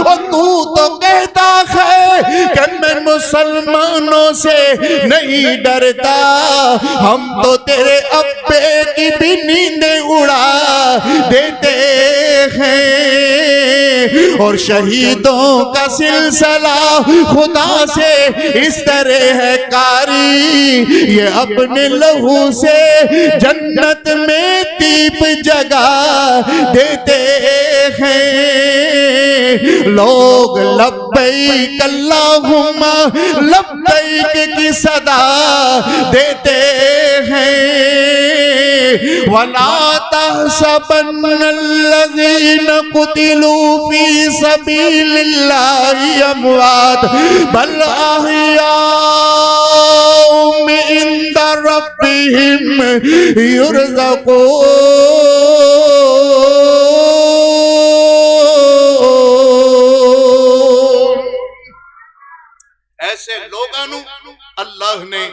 اور تو کہتا ہے کہ میں مسلمانوں سے نہیں ڈرتا، ہم تو تیرے ابے کی بھی نیندیں اڑا دیتے ہیں۔ اور شہیدوں کا سلسلہ خدا سے اس طرح ہے کاری، یہ اپنے لہو سے جنت میں دیپ جگا دیتے ہیں۔ لوگ لبیک اللہم لبیک کی صدا دیتے ہیں۔ وَلَا تَحْسَبَنَّ الَّذِينَ قُتِلُوا فِي سَبِيلِ اللَّهِ أَمْوَاتٌ بَلْ أَحْيَاءٌ عِندَ رَبِّهِمْ يُرْزَقُونَ۔ ایسے لوگوں اللہ نے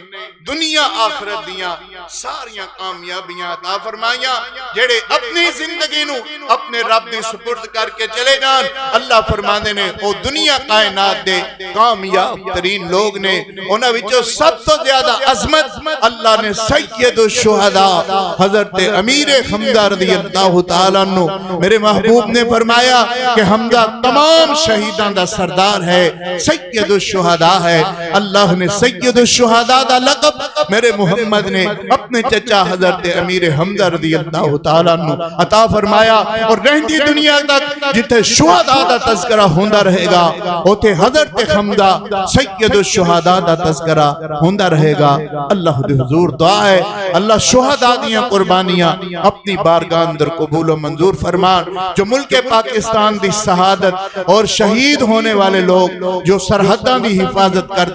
دنیا آخرت دیاں ساریاں کامیابیاں عطا فرمائیاں، جڑے اپنی زندگی نو اپنے رب نے سپرد کر کے چلے جان۔ اللہ فرماندے نے او دنیا کائنات دے کامیاب ترین لوگ نے، انہاں وچوں سب تو زیادہ عظمت اللہ نے سید الشہداء حضرت امیر حمزہ رضی اللہ تعالیٰ عنہ میرے محبوب نے فرمایا کہ حمزہ تمام شہیدان دا سردار ہے، سید الشہداء ہے۔ اللہ نے سید الشہداء دا لقب میرے محمد نے اپنے چچا حضرت امیر حمزہ رضی اللہ تعالیٰ عنہ عطا فرمایا، اور رہندی دنیا تک جتے شہداء دا تذکرہ ہوندہ رہے گا، اوتے حضرت حمزہ سید الشہداء دا تذکرہ ہوندہ رہے گا۔ اللہ دے حضور دعا ہے اللہ شہداء دیاں قربانیاں اپنی بارگاہ اندر قبول و منظور فرمان۔ جو ملک پاکستان دی شہادت اور شہید ہونے والے لوگ جو سرحداں دی حفاظت کر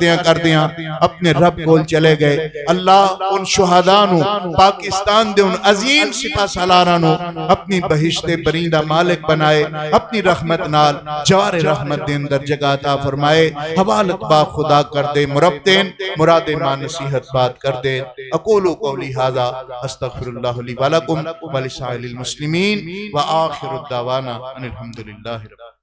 دیاں اپنے رب کول چلے گئے، اللہ ان شہداء نو پاکستان دے ان عظیم سپاہ سالاروں نو اپنی بہشت بریندہ مالک بنائے، اپنی رحمت نال جوار رحمت دے اندر جگہ عطا فرمائے، حوالت با خدا کر دے، مربتین مراد ماں نصیحت بات کر دے۔ اقول قولی ھذا استغفر اللہ لی ولکم ولسائر المسلمین وآخر الدعوانا ان الحمدللہ رب